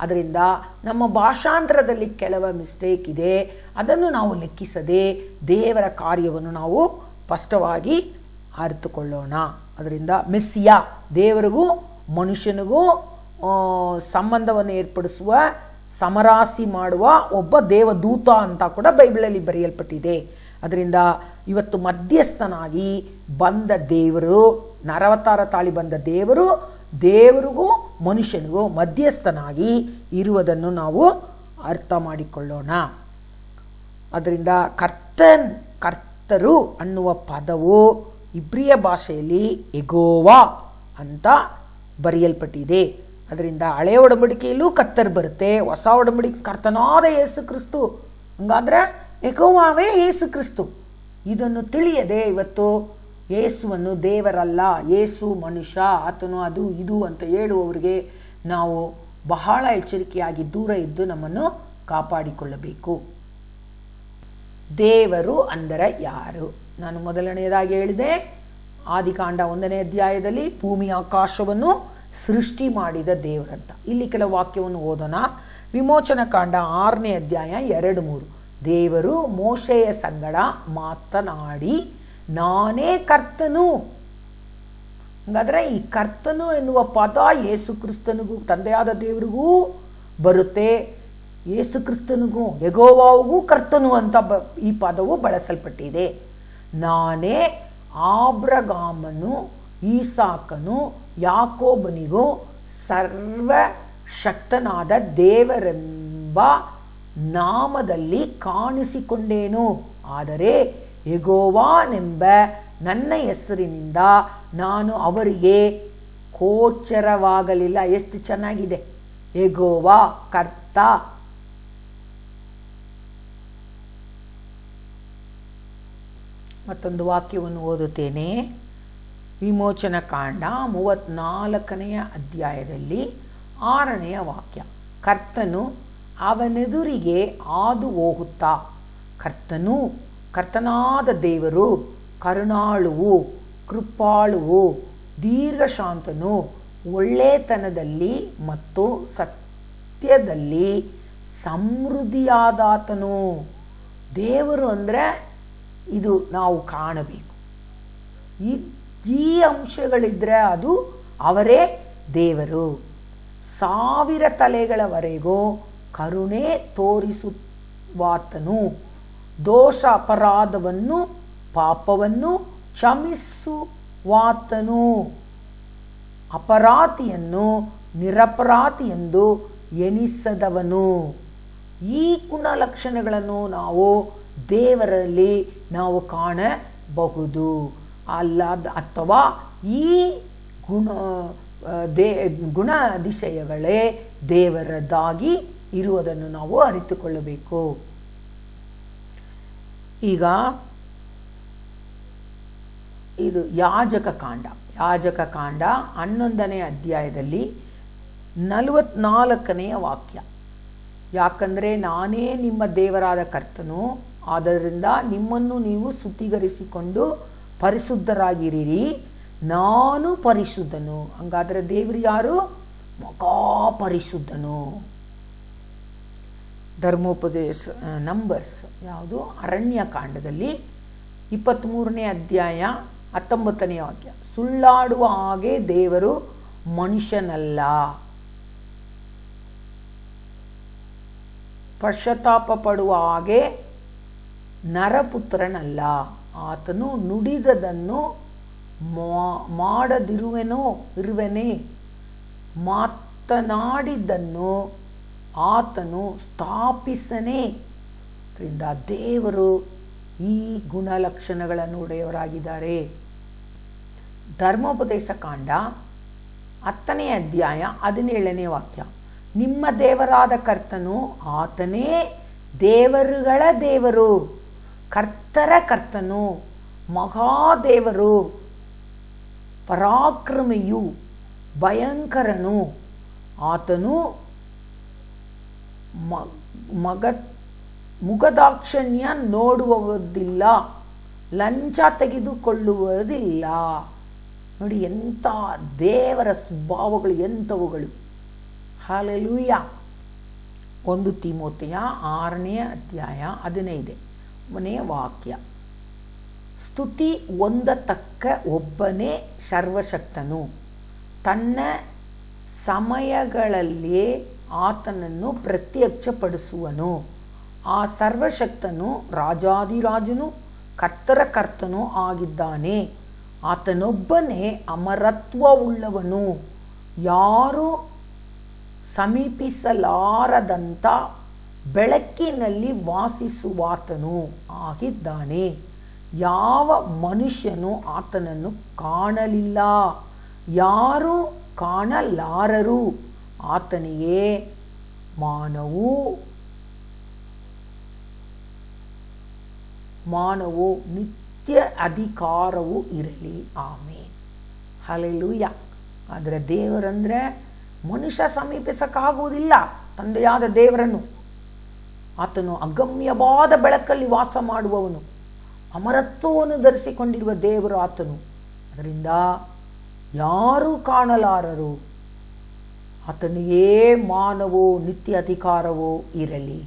ಅದರಿಂದ ನಮ್ಮ ಭಾಷಾಂತರದಲ್ಲಿ ಕೆಲವು ಮಿಸ್ಟೇಕ್ ಇದೆ, ಅದನ್ನು ನಾವು ಲೆಕ್ಕಿಸದೆ ದೇವರ ಕಾರ್ಯವನ್ನು ನಾವು ಸ್ಪಷ್ಟವಾಗಿ ಅರಿತುಕೊಳ್ಳೋಣ. ಅದರಿಂದ ಮೆಸ್ಸಿಯಾ, ದೇವರಿಗೂ ಮನುಷ್ಯನಿಗೂ ಸಂಬಂಧವನ್ನು ಏರ್ಪಡಿಸುವ, ಸಮರಾಸಿ ಮಾಡುವ ಒಬ್ಬ ದೇವದೂತ ಅಂತ ಕೂಡ ಬೈಬಲಲ್ಲಿ ಬರೆಯಲ್ಪಟ್ಟಿದೆ. ಅದರಿಂದ ಇವತ್ತು ಮಧ್ಯಸ್ಥನಾಗಿ ಬಂದ ದೇವರು, ನರವತಾರ ತಾಳಿ ಬಂದ ದೇವರು, ದೇವರಿಗೂ ಮನುಷ್ಯನಿಗೂ ಮಧ್ಯಸ್ಥನಾಗಿ ಇರುವುದನ್ನು ನಾವು ಅರ್ಥ ಮಾಡಿಕೊಳ್ಳೋಣ. ಅದರಿಂದ ಕರ್ತರು ಅನ್ನುವ ಪದವು ಇಬ್ರಿಯ ಭಾಷೆಯಲ್ಲಿ ಯೆಹೋವಾ ಅಂತ ಬರೆಯಲ್ಪಟ್ಟಿದೆ. ಅದರಿಂದ ಹಳೆಯ ಒಡಂಬಡಿಕೆಯಲ್ಲೂ ಕರ್ತರ್ ಬರುತ್ತೆ, ಹೊಸ ಒಡಂಬಡಿಕೆ ಕರ್ತನಾದ ಯೇಸು ಕ್ರಿಸ್ತು. ಹಂಗಾದ್ರೆ ಯೆಹೋವಾವೇ ಯೇಸು ಕ್ರಿಸ್ತು. ಇದನ್ನು ತಿಳಿಯದೆ ಇವತ್ತು ಯೇಸುವನ್ನು ದೇವರಲ್ಲ, ಯೇಸು ಮನುಷ್ಯ, ಆತನು ಅದು ಇದು ಅಂತ ಹೇಳುವವರಿಗೆ ನಾವು ಬಹಳ ಎಚ್ಚರಿಕೆಯಾಗಿ ದೂರ ಇದ್ದು ನಮ್ಮನ್ನು ಕಾಪಾಡಿಕೊಳ್ಳಬೇಕು. ದೇವರು ಅಂದರೆ ಯಾರು? ನಾನು ಮೊದಲನೆಯದಾಗಿ ಹೇಳಿದೆ, ಆದಿಕಾಂಡ 1ನೇ ಅಧ್ಯಾಯದಲ್ಲಿ ಭೂಮಿ ಆಕಾಶವನ್ನು ಸೃಷ್ಟಿ ಮಾಡಿದ ದೇವರಂತ. ಇಲ್ಲಿ ಕೆಲವು ವಾಕ್ಯವನ್ನು ಓದೋಣ. ವಿಮೋಚನ ಕಾಂಡ 6ನೇ ಅಧ್ಯಾಯ 2-3. ದೇವರು ಮೋಶೆಯ ಸಂಗಡ ಮಾತನಾಡಿ, ನಾನೇ ಕರ್ತನು. ಹಾಗಾದ್ರೆ ಈ ಕರ್ತನು ಎನ್ನುವ ಪದ ಯೇಸು ಕ್ರಿಸ್ತನಿಗೂ, ತಂದೆಯಾದ ದೇವರಿಗೂ ಬರುತ್ತೆ. ಯೇಸು ಕ್ರಿಸ್ತನಿಗೂ ಯೆಹೋವಾವಿಗೂ ಕರ್ತನು ಅಂತ ಈ ಪದವು ಬಳಸಲ್ಪಟ್ಟಿದೆ. ನಾನೇ ಆಬ್ರಗಾಮನು, ಈಸಾಕನು, ಯಾಕೋಬನಿಗೂ ಸರ್ವಶಕ್ತನಾದ ದೇವರೆಂಬ ನಾಮದಲ್ಲಿ ಕಾಣಿಸಿಕೊಂಡೇನು. ಆದರೆ ಯೆಹೋವನೆಂಬ ನನ್ನ ಹೆಸರಿನಿಂದ ನಾನು ಅವರಿಗೆ ಗೋಚರವಾಗಲಿಲ್ಲ. ಎಷ್ಟು ಚೆನ್ನಾಗಿದೆ! ಯೆಹೋವ ಕರ್ತ. ಮತ್ತೊಂದು ವಾಕ್ಯವನ್ನು ಓದುತ್ತೇನೆ. ವಿಮೋಚನ ಕಾಂಡ 34ನೇ ಅಧ್ಯಾಯದಲ್ಲಿ 6ನೇ ವಾಕ್ಯ. ಕರ್ತನು ಅವನೆದುರಿಗೆ ಹಾದು ಹೋಗುತ್ತಾ, ಕರ್ತನಾದ ದೇವರು ಕರುಣಾಳುವು, ಕೃಪಾಳುವು, ದೀರ್ಘಶಾಂತನು, ಒಳ್ಳೆತನದಲ್ಲಿ ಮತ್ತು ಸತ್ಯದಲ್ಲಿ ಸಮೃದ್ಧಿಯಾದಾತನು. ದೇವರು ಅಂದರೆ ಇದು ನಾವು ಕಾಣಬೇಕು. ಈ ಅಂಶಗಳಿದ್ರೆ ಅದು ಅವರೇ ದೇವರು. 1000 ತಲೆಗಳವರೆಗೂ ಕರುಣೆ ತೋರಿಸುವಾತನು, ದೋಷ ಅಪರಾಧವನ್ನು ಪಾಪವನ್ನು ಕ್ಷಮಿಸುವಾತನು, ಅಪರಾಧಿಯನ್ನು ನಿರಪರಾಧಿಯೆಂದು ಎನಿಸದವನು. ಈ ಗುಣಲಕ್ಷಣಗಳನ್ನು ನಾವು ದೇವರಲ್ಲಿ ನಾವು ಕಾಣಬಹುದು. ಅಥವಾ ಈ ಗುಣಾತಿಶಯಗಳೇ ದೇವರದಾಗಿ ಇರುವುದನ್ನು ನಾವು ಅರಿತುಕೊಳ್ಳಬೇಕು. ಈಗ ಇದು ಯಾಜಕ ಕಾಂಡ 11ನೇ ಅಧ್ಯಾಯದಲ್ಲಿ 44ನೇ ವಾಕ್ಯ. ಯಾಕಂದರೆ ನಾನೇ ನಿಮ್ಮ ದೇವರಾದ ಕರ್ತನು, ಆದ್ದರಿಂದ ನಿಮ್ಮನ್ನು ನೀವು ಶುದ್ಧೀಕರಿಸಿಕೊಂಡು ಪರಿಶುದ್ಧರಾಗಿರಿರಿ, ನಾನು ಪರಿಶುದ್ಧನು. ಹಂಗಾದರೆ ದೇವರು ಯಾರು? ಮಹಾಪರಿಶುದ್ಧನು. ಧರ್ಮೋಪದೇಶ ನಂಬರ್ಸ್ ಯಾವುದು? ಅರಣ್ಯ ಕಾಂಡದಲ್ಲಿ 23ನೇ ಅಧ್ಯಾಯ 19ನೇ ವಾಕ್ಯ. ಸುಳ್ಳಾಡುವ ಹಾಗೆ ದೇವರು ಮನುಷ್ಯನಲ್ಲ, ಪಶ್ಚಾತ್ತಾಪ ಪಡುವ ಹಾಗೆ ನರಪುತ್ರನಲ್ಲ. ಆತನು ನುಡಿದದನ್ನು ಇರುವೆನೇ, ಮಾತನಾಡಿದ್ದನ್ನು ಆತನು ಸ್ಥಾಪಿಸನೇ. ಅದರಿಂದ ದೇವರು ಈ ಗುಣಲಕ್ಷಣಗಳನ್ನು ಉಡೆಯವರಾಗಿದ್ದಾರೆ. ಧರ್ಮೋಪದೇಶ ಕಾಂಡ 10ನೇ ಅಧ್ಯಾಯ 17ನೇ ವಾಕ್ಯ. ನಿಮ್ಮ ದೇವರಾದ ಕರ್ತನು ಆತನೇ ದೇವರುಗಳ ದೇವರು, ಕರ್ತರ ಕರ್ತನು, ಮಹಾದೇವರು, ಪರಾಕ್ರಮಿಯು, ಭಯಂಕರನು. ಆತನು ಮುಖದಾಕ್ಷಿಣ್ಯ ನೋಡುವುದಿಲ್ಲ, ಲಂಚ ತೆಗೆದುಕೊಳ್ಳುವುದಿಲ್ಲ. ನೋಡಿ ಎಂಥ ದೇವರ ಸ್ವಭಾವಗಳು, ಎಂಥವುಗಳು. ಹಲ್ಲೆಲೂಯಾ. 1 ತಿಮೋಥೆಯ 6ನೇ ಅಧ್ಯಾಯ 15ನೇ ವಾಕ್ಯ. ಸ್ತುತಿ ಹೊಂದತಕ್ಕ ಒಬ್ಬನೇ ಸರ್ವಶಕ್ತನು, ತನ್ನ ಸಮಯಗಳಲ್ಲಿಯೇ ಆತನನ್ನು ಪ್ರತ್ಯಕ್ಷಪಡಿಸುವನು. ಆ ಸರ್ವಶಕ್ತನು ರಾಜಾದಿರಾಜನು, ಕರ್ತರ ಕರ್ತನೂ ಆಗಿದ್ದಾನೆ. ಆತನೊಬ್ಬನೇ ಅಮರತ್ವವುಳ್ಳವನು, ಯಾರು ಸಮೀಪಿಸಲಾರದಂಥ ಬೆಳಕಿನಲ್ಲಿ ವಾಸಿಸುವಾತನು ಆಗಿದ್ದಾನೆ. ಯಾವ ಮನುಷ್ಯನು ಆತನನ್ನು ಕಾಣಲಿಲ್ಲ, ಯಾರು ಕಾಣಲಾರರು. ಆತನಿಗೆ ಮಾನವು ನಿತ್ಯ ಅಧಿಕಾರವು ಇರಲಿ. ಆಮೇನ್. ಹಲ್ಲೆಲೂಯಾ. ಆದರೆ ದೇವರಂದರೆ ಮನುಷ್ಯ ಸಮೀಪಿಸಕ್ಕಾಗುವುದಿಲ್ಲ ತಂದೆಯಾದ ದೇವರನ್ನು. ಆತನು ಅಗಮ್ಯವಾದ ಬೆಳಕಲ್ಲಿ ವಾಸ ಮಾಡುವವನು, ಅಮರತ್ವವನ್ನು ಧರಿಸಿಕೊಂಡಿರುವ ದೇವರು ಆತನು. ಅದರಿಂದ ಯಾರೂ ಕಾಣಲಾರರು. ಆತನಿಗೇ ಮಾನವೋ ನಿತ್ಯ ಅಧಿಕಾರವೋ ಇರಲಿ.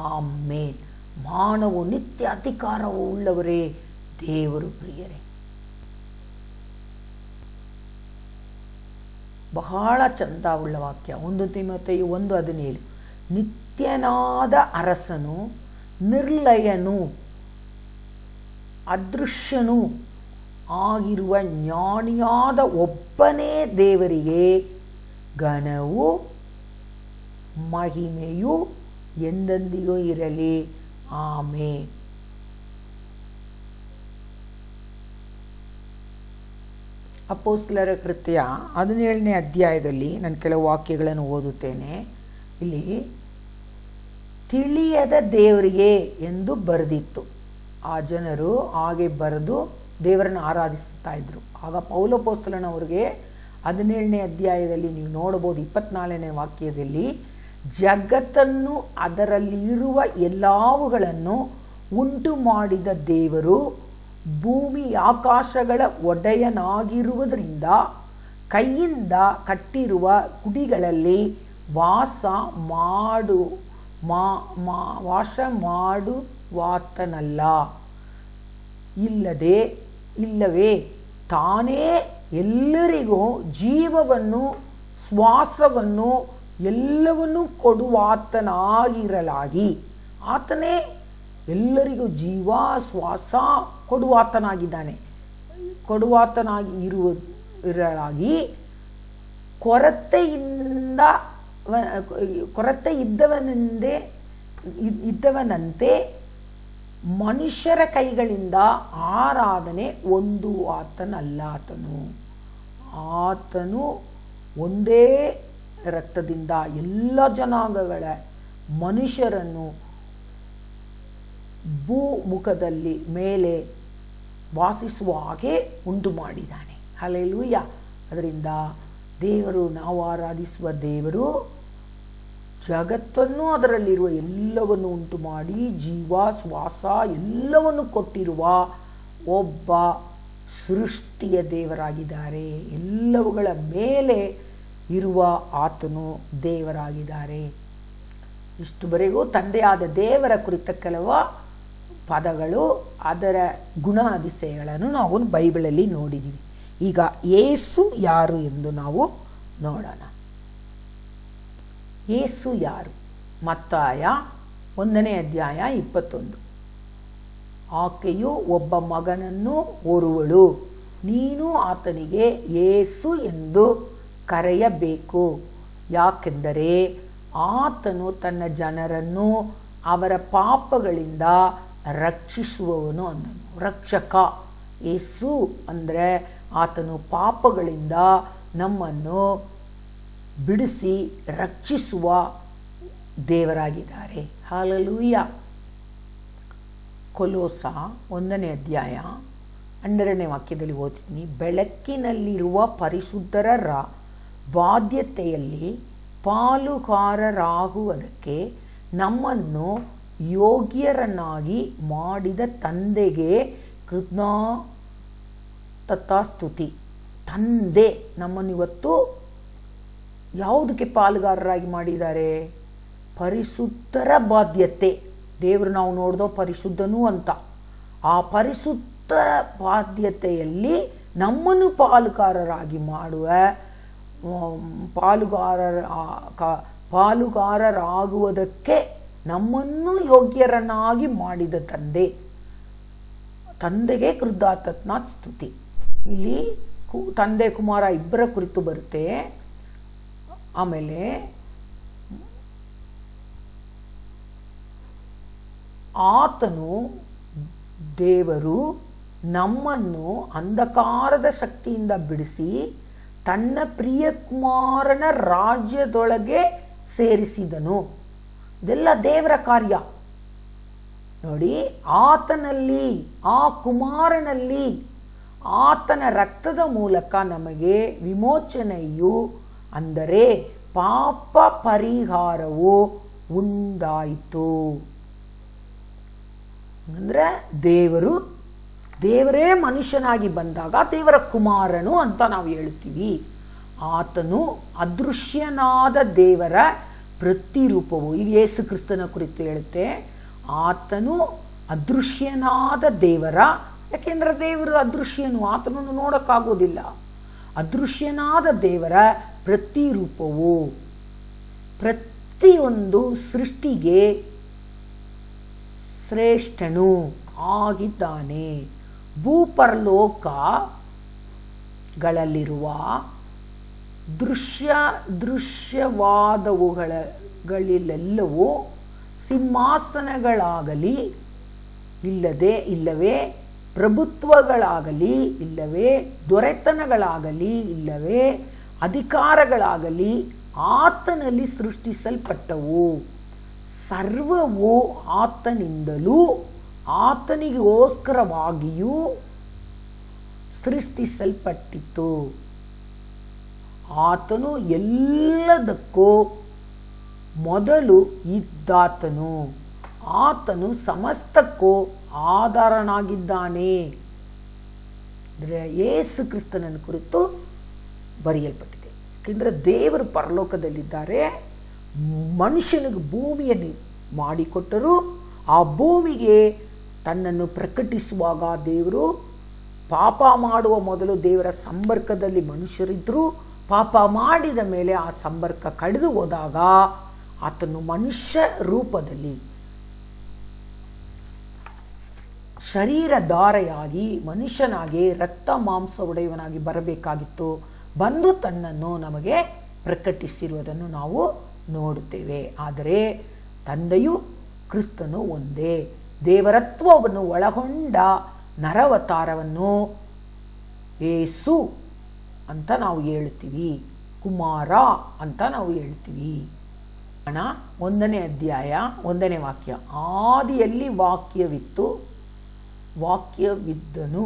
ಆಮೇನ್. ಮಾನವೋ ನಿತ್ಯ ಅಧಿಕಾರವೋ ಉಳ್ಳವರೇ ದೇವರು ಪ್ರಿಯರೇ. ಬಹಳ ಚಂದವುಳ್ಳ ವಾಕ್ಯ. 1 ತಿಮೋಥೆಯು 1:17. ನಿತ್ಯನಾದ ಅರಸನು, ನಿರ್ಲಯನು, ಅದೃಶ್ಯನೂ ಆಗಿರುವ ಜ್ಞಾನಿಯಾದ ಒಬ್ಬನೇ ದೇವರಿಗೆ ಘನವು ಮಹಿಮೆಯು ಎಂದೆಂದಿಗೂ ಇರಲಿ. ಆಮೇನ್. ಅಪೊಸ್ತಲರ ಕೃತ್ಯ 17ನೇ ಅಧ್ಯಾಯದಲ್ಲಿ ನಾನು ಕೆಲವು ವಾಕ್ಯಗಳನ್ನು ಓದುತ್ತೇನೆ. ಇಲ್ಲಿ ತಿಳಿಯದ ದೇವರಿಗೆ ಎಂದು ಬರೆದಿತ್ತು. ಆ ಜನರು ಹಾಗೆ ಬರೆದು ದೇವರನ್ನು ಆರಾಧಿಸುತ್ತಾ ಇದ್ರು. ಆಗ ಪೌಲಪೋಸ್ತಲನವರಿಗೆ 17ನೇ ಅಧ್ಯಾಯದಲ್ಲಿ ನೀವು ನೋಡಬಹುದು, 24ನೇ ವಾಕ್ಯದಲ್ಲಿ ಜಗತ್ತನ್ನು ಅದರಲ್ಲಿರುವ ಎಲ್ಲವುಗಳನ್ನು ಉಂಟು ಮಾಡಿದ ದೇವರು ಭೂಮಿ ಆಕಾಶಗಳ ಒಡೆಯನಾಗಿರುವುದರಿಂದ ಕೈಯಿಂದ ಕಟ್ಟಿರುವ ಗುಡಿಗಳಲ್ಲಿ ವಾಸ ಮಾಡುವಾತನಲ್ಲ, ಇಲ್ಲವೇ ತಾನೇ ಎಲ್ಲರಿಗೂ ಜೀವವನ್ನು ಶ್ವಾಸವನ್ನು ಎಲ್ಲವನ್ನೂ ಕೊಡುವಾತನಾಗಿರಲಾಗಿ. ಆತನೇ ಎಲ್ಲರಿಗೂ ಜೀವ ಕೊಡುವಾತನಾಗಿ ಇರಲಾಗಿ ಕೊರತೆ ಇದ್ದವನಂತೆ ಮನುಷ್ಯರ ಕೈಗಳಿಂದ ಆರಾಧನೆ ಹೊಂದುವಾತನಲ್ಲ. ಆತನು ಒಂದೇ ರಕ್ತದಿಂದ ಎಲ್ಲ ಜನಾಂಗಗಳ ಮನುಷ್ಯರನ್ನು ಭೂಮುಖದಲ್ಲಿ ಮೇಲೆ ವಾಸಿಸುವ ಹಾಗೆ ಉಂಟು ಮಾಡಿದ್ದಾನೆ. ಹಲ್ಲೆಲೂಯಾ. ಅದರಿಂದ ದೇವರು, ನಾವು ಆರಾಧಿಸುವ ದೇವರು ಜಗತ್ತನ್ನು ಅದರಲ್ಲಿರುವ ಎಲ್ಲವನ್ನು ಉಂಟು ಮಾಡಿ ಜೀವ ಶ್ವಾಸ ಎಲ್ಲವನ್ನು ಕೊಟ್ಟಿರುವ ಒಬ್ಬ ಸೃಷ್ಟಿಯ ದೇವರಾಗಿದ್ದಾರೆ. ಎಲ್ಲವುಗಳ ಮೇಲೆ ಇರುವ ಆತನು ದೇವರಾಗಿದ್ದಾರೆ. ಇಷ್ಟುವರೆಗೂ ತಂದೆಯಾದ ದೇವರ ಕುರಿತ ಕೆಲವು ಪದಗಳು, ಅದರ ಗುಣ ಅತಿಶಯಗಳನ್ನು ನಾವು ಬೈಬಲಲ್ಲಿ ನೋಡಿದ್ದೀವಿ. ಈಗ ಯೇಸು ಯಾರು ಎಂದು ನಾವು ನೋಡೋಣ. ಯೇಸು ಯಾರು? ಮತ್ತಾಯ 1ನೇ ಅಧ್ಯಾಯ 21. ಆಕೆಯು ಒಬ್ಬ ಮಗನನ್ನು ಹೊರುವಳು, ನೀನು ಆತನಿಗೆ ಯೇಸು ಎಂದು ಕರೆಯಬೇಕು, ಯಾಕೆಂದರೆ ಆತನು ತನ್ನ ಜನರನ್ನು ಅವರ ಪಾಪಗಳಿಂದ ರಕ್ಷಿಸುವವನು ಅನ್ನನು. ರಕ್ಷಕ ಯೇಸು ಅಂದರೆ ಆತನು ಪಾಪಗಳಿಂದ ನಮ್ಮನ್ನು ಬಿಡಿಸಿ ರಕ್ಷಿಸುವ ದೇವರಾಗಿದ್ದಾರೆ. ಹಲ್ಲೆಲೂಯಾ. ಕೊಲೋಸ 1ನೇ ಅಧ್ಯಾಯ 12ನೇ ವಾಕ್ಯದಲ್ಲಿ ಓದ್ತೀನಿ. ಬೆಳಕಿನಲ್ಲಿರುವ ಪರಿಶುದ್ಧರ ಬಾಧ್ಯತೆಯಲ್ಲಿ ಪಾಲುಗಾರರಾಗುವುದಕ್ಕೆ ನಮ್ಮನ್ನು ಯೋಗ್ಯರನ್ನಾಗಿ ಮಾಡಿದ ತಂದೆಗೆ ಕೃತಜ್ಞತಾಸ್ತುತಿ. ತಂದೆ ನಮ್ಮನ್ನಿವತ್ತು ಯಾವುದಕ್ಕೆ ಪಾಲುಗಾರರಾಗಿ ಮಾಡಿದ್ದಾರೆ? ಪರಿಶುದ್ಧರ ಬಾಧ್ಯತೆ. ದೇವರು ನಾವು ನೋಡ್ದೋ ಪರಿಶುದ್ಧನು ಅಂತ. ಆ ಪರಿಶುದ್ಧ ಬಾಧ್ಯತೆಯಲ್ಲಿ ನಮ್ಮನ್ನು ಪಾಲುಗಾರರಾಗಿ ಮಾಡುವ ಪಾಲುಗಾರರಾಗುವುದಕ್ಕೆ ನಮ್ಮನ್ನು ಯೋಗ್ಯರನ್ನಾಗಿ ಮಾಡಿದ ತಂದೆಗೆ ಕೃತಜ್ಞತಾ ಸ್ತುತಿ. ಇಲ್ಲಿ ತಂದೆ ಕುಮಾರ ಇಬ್ಬರ ಕುರಿತು ಬರುತ್ತೆ. ಆಮೇಲೆ ಆತನು ದೇವರು ನಮ್ಮನ್ನು ಅಂಧಕಾರದ ಶಕ್ತಿಯಿಂದ ಬಿಡಿಸಿ ತನ್ನ ಪ್ರಿಯ ಕುಮಾರನ ರಾಜ್ಯದೊಳಗೆ ಸೇರಿಸಿದನು. ಇದೆಲ್ಲ ದೇವರ ಕಾರ್ಯ ನೋಡಿ. ಆತನಲ್ಲಿ, ಆ ಕುಮಾರನಲ್ಲಿ, ಆತನ ರಕ್ತದ ಮೂಲಕ ನಮಗೆ ವಿಮೋಚನೆಯು ಅಂದರೆ ಪಾಪ ಪರಿಹಾರವು ಉಂಟಾಯಿತು. ಅಂದರೆ ದೇವರೇ ಮನುಷ್ಯನಾಗಿ ಬಂದಾಗ ದೇವರ ಕುಮಾರನು ಅಂತ ನಾವು ಹೇಳ್ತೀವಿ. ಆತನು ಅದೃಶ್ಯನಾದ ದೇವರ ಪ್ರತಿರೂಪವು. ಈಗ ಯೇಸು ಕ್ರಿಸ್ತನ ಕುರಿತು ಹೇಳುತ್ತೆ, ಆತನು ಅದೃಶ್ಯನಾದ ದೇವರ, ಯಾಕೆಂದರೆ ದೇವರು ಅದೃಶ್ಯನು, ಆತನನ್ನು ನೋಡೋಕ್ಕಾಗೋದಿಲ್ಲ. ಅದೃಶ್ಯನಾದ ದೇವರ ಪ್ರತಿರೂಪವು. ಪ್ರತಿಯೊಂದು ಸೃಷ್ಟಿಗೆ ಶ್ರೇಷ್ಠನು ಆಗಿದ್ದಾನೆ. ಭೂಪರಲೋಕಗಳಲ್ಲಿರುವ ದೃಶ್ಯವಾದವುಗಳೆಲ್ಲವೂ ಸಿಂಹಾಸನಗಳಾಗಲಿ ಇಲ್ಲವೇ ಪ್ರಭುತ್ವಗಳಾಗಲಿ ಇಲ್ಲವೇ ದೊರೆತನಗಳಾಗಲಿ ಇಲ್ಲವೇ ಅಧಿಕಾರಗಳಾಗಲಿ ಆತನಲ್ಲಿ ಸೃಷ್ಟಿಸಲ್ಪಟ್ಟವು. ಸರ್ವವು ಆತನಿಂದಲೂ ಆತನಿಗೋಸ್ಕರವಾಗಿಯೂ ಸೃಷ್ಟಿಸಲ್ಪಟ್ಟಿತು. ಆತನು ಎಲ್ಲದಕ್ಕೂ ಮೊದಲು ಇದ್ದಾತನು. ಆತನು ಸಮಸ್ತಕ್ಕೂ ಆಧಾರನಾಗಿದ್ದಾನೆ. ಅಂದರೆ ಯೇಸು ಕ್ರಿಸ್ತನನ್ನು ಕುರಿತು ಬರೆಯಲ್ಪಟ್ಟಿದೆ. ಯಾಕೆಂದರೆ ದೇವರು ಪರಲೋಕದಲ್ಲಿದ್ದಾರೆ, ಮನುಷ್ಯನಿಗೆ ಭೂಮಿಯನ್ನು ಮಾಡಿಕೊಟ್ಟರು. ಆ ಭೂಮಿಗೆ ತನ್ನನ್ನು ಪ್ರಕಟಿಸುವಾಗ ದೇವರು ಪಾಪ ಮಾಡುವ ಮೊದಲು ದೇವರ ಸಂಪರ್ಕದಲ್ಲಿ ಮನುಷ್ಯರಿದ್ದರು. ಪಾಪ ಮಾಡಿದ ಮೇಲೆ ಆ ಸಂಪರ್ಕ ಕಡಿದು ಹೋದಾಗ ಆತನು ಮನುಷ್ಯ ರೂಪದಲ್ಲಿ ಶರೀರಧಾರೆಯಾಗಿ ಮನುಷ್ಯನಾಗಿ ರಕ್ತ ಮಾಂಸ ಒಡೆಯವನಾಗಿ ಬರಬೇಕಾಗಿತ್ತು. ಬಂದು ತನ್ನನ್ನು ನಮಗೆ ಪ್ರಕಟಿಸಿರುವುದನ್ನು ನಾವು ನೋಡುತ್ತೇವೆ. ಆದರೆ ತಂದೆಯು ಕ್ರಿಸ್ತನು ಒಂದೇ. ದೇವರತ್ವವನ್ನು ಒಳಗೊಂಡ ನರವತಾರವನ್ನು ಯೇಸು ಅಂತ ನಾವು ಹೇಳ್ತೀವಿ, ಕುಮಾರ ಅಂತ ನಾವು ಹೇಳ್ತೀವಿ. 1ನೇ ಅಧ್ಯಾಯ 1ನೇ ವಾಕ್ಯ. ಆದಿಯಲ್ಲಿ ವಾಕ್ಯವಿತ್ತು, ವಾಕ್ಯವಿದ್ದನು,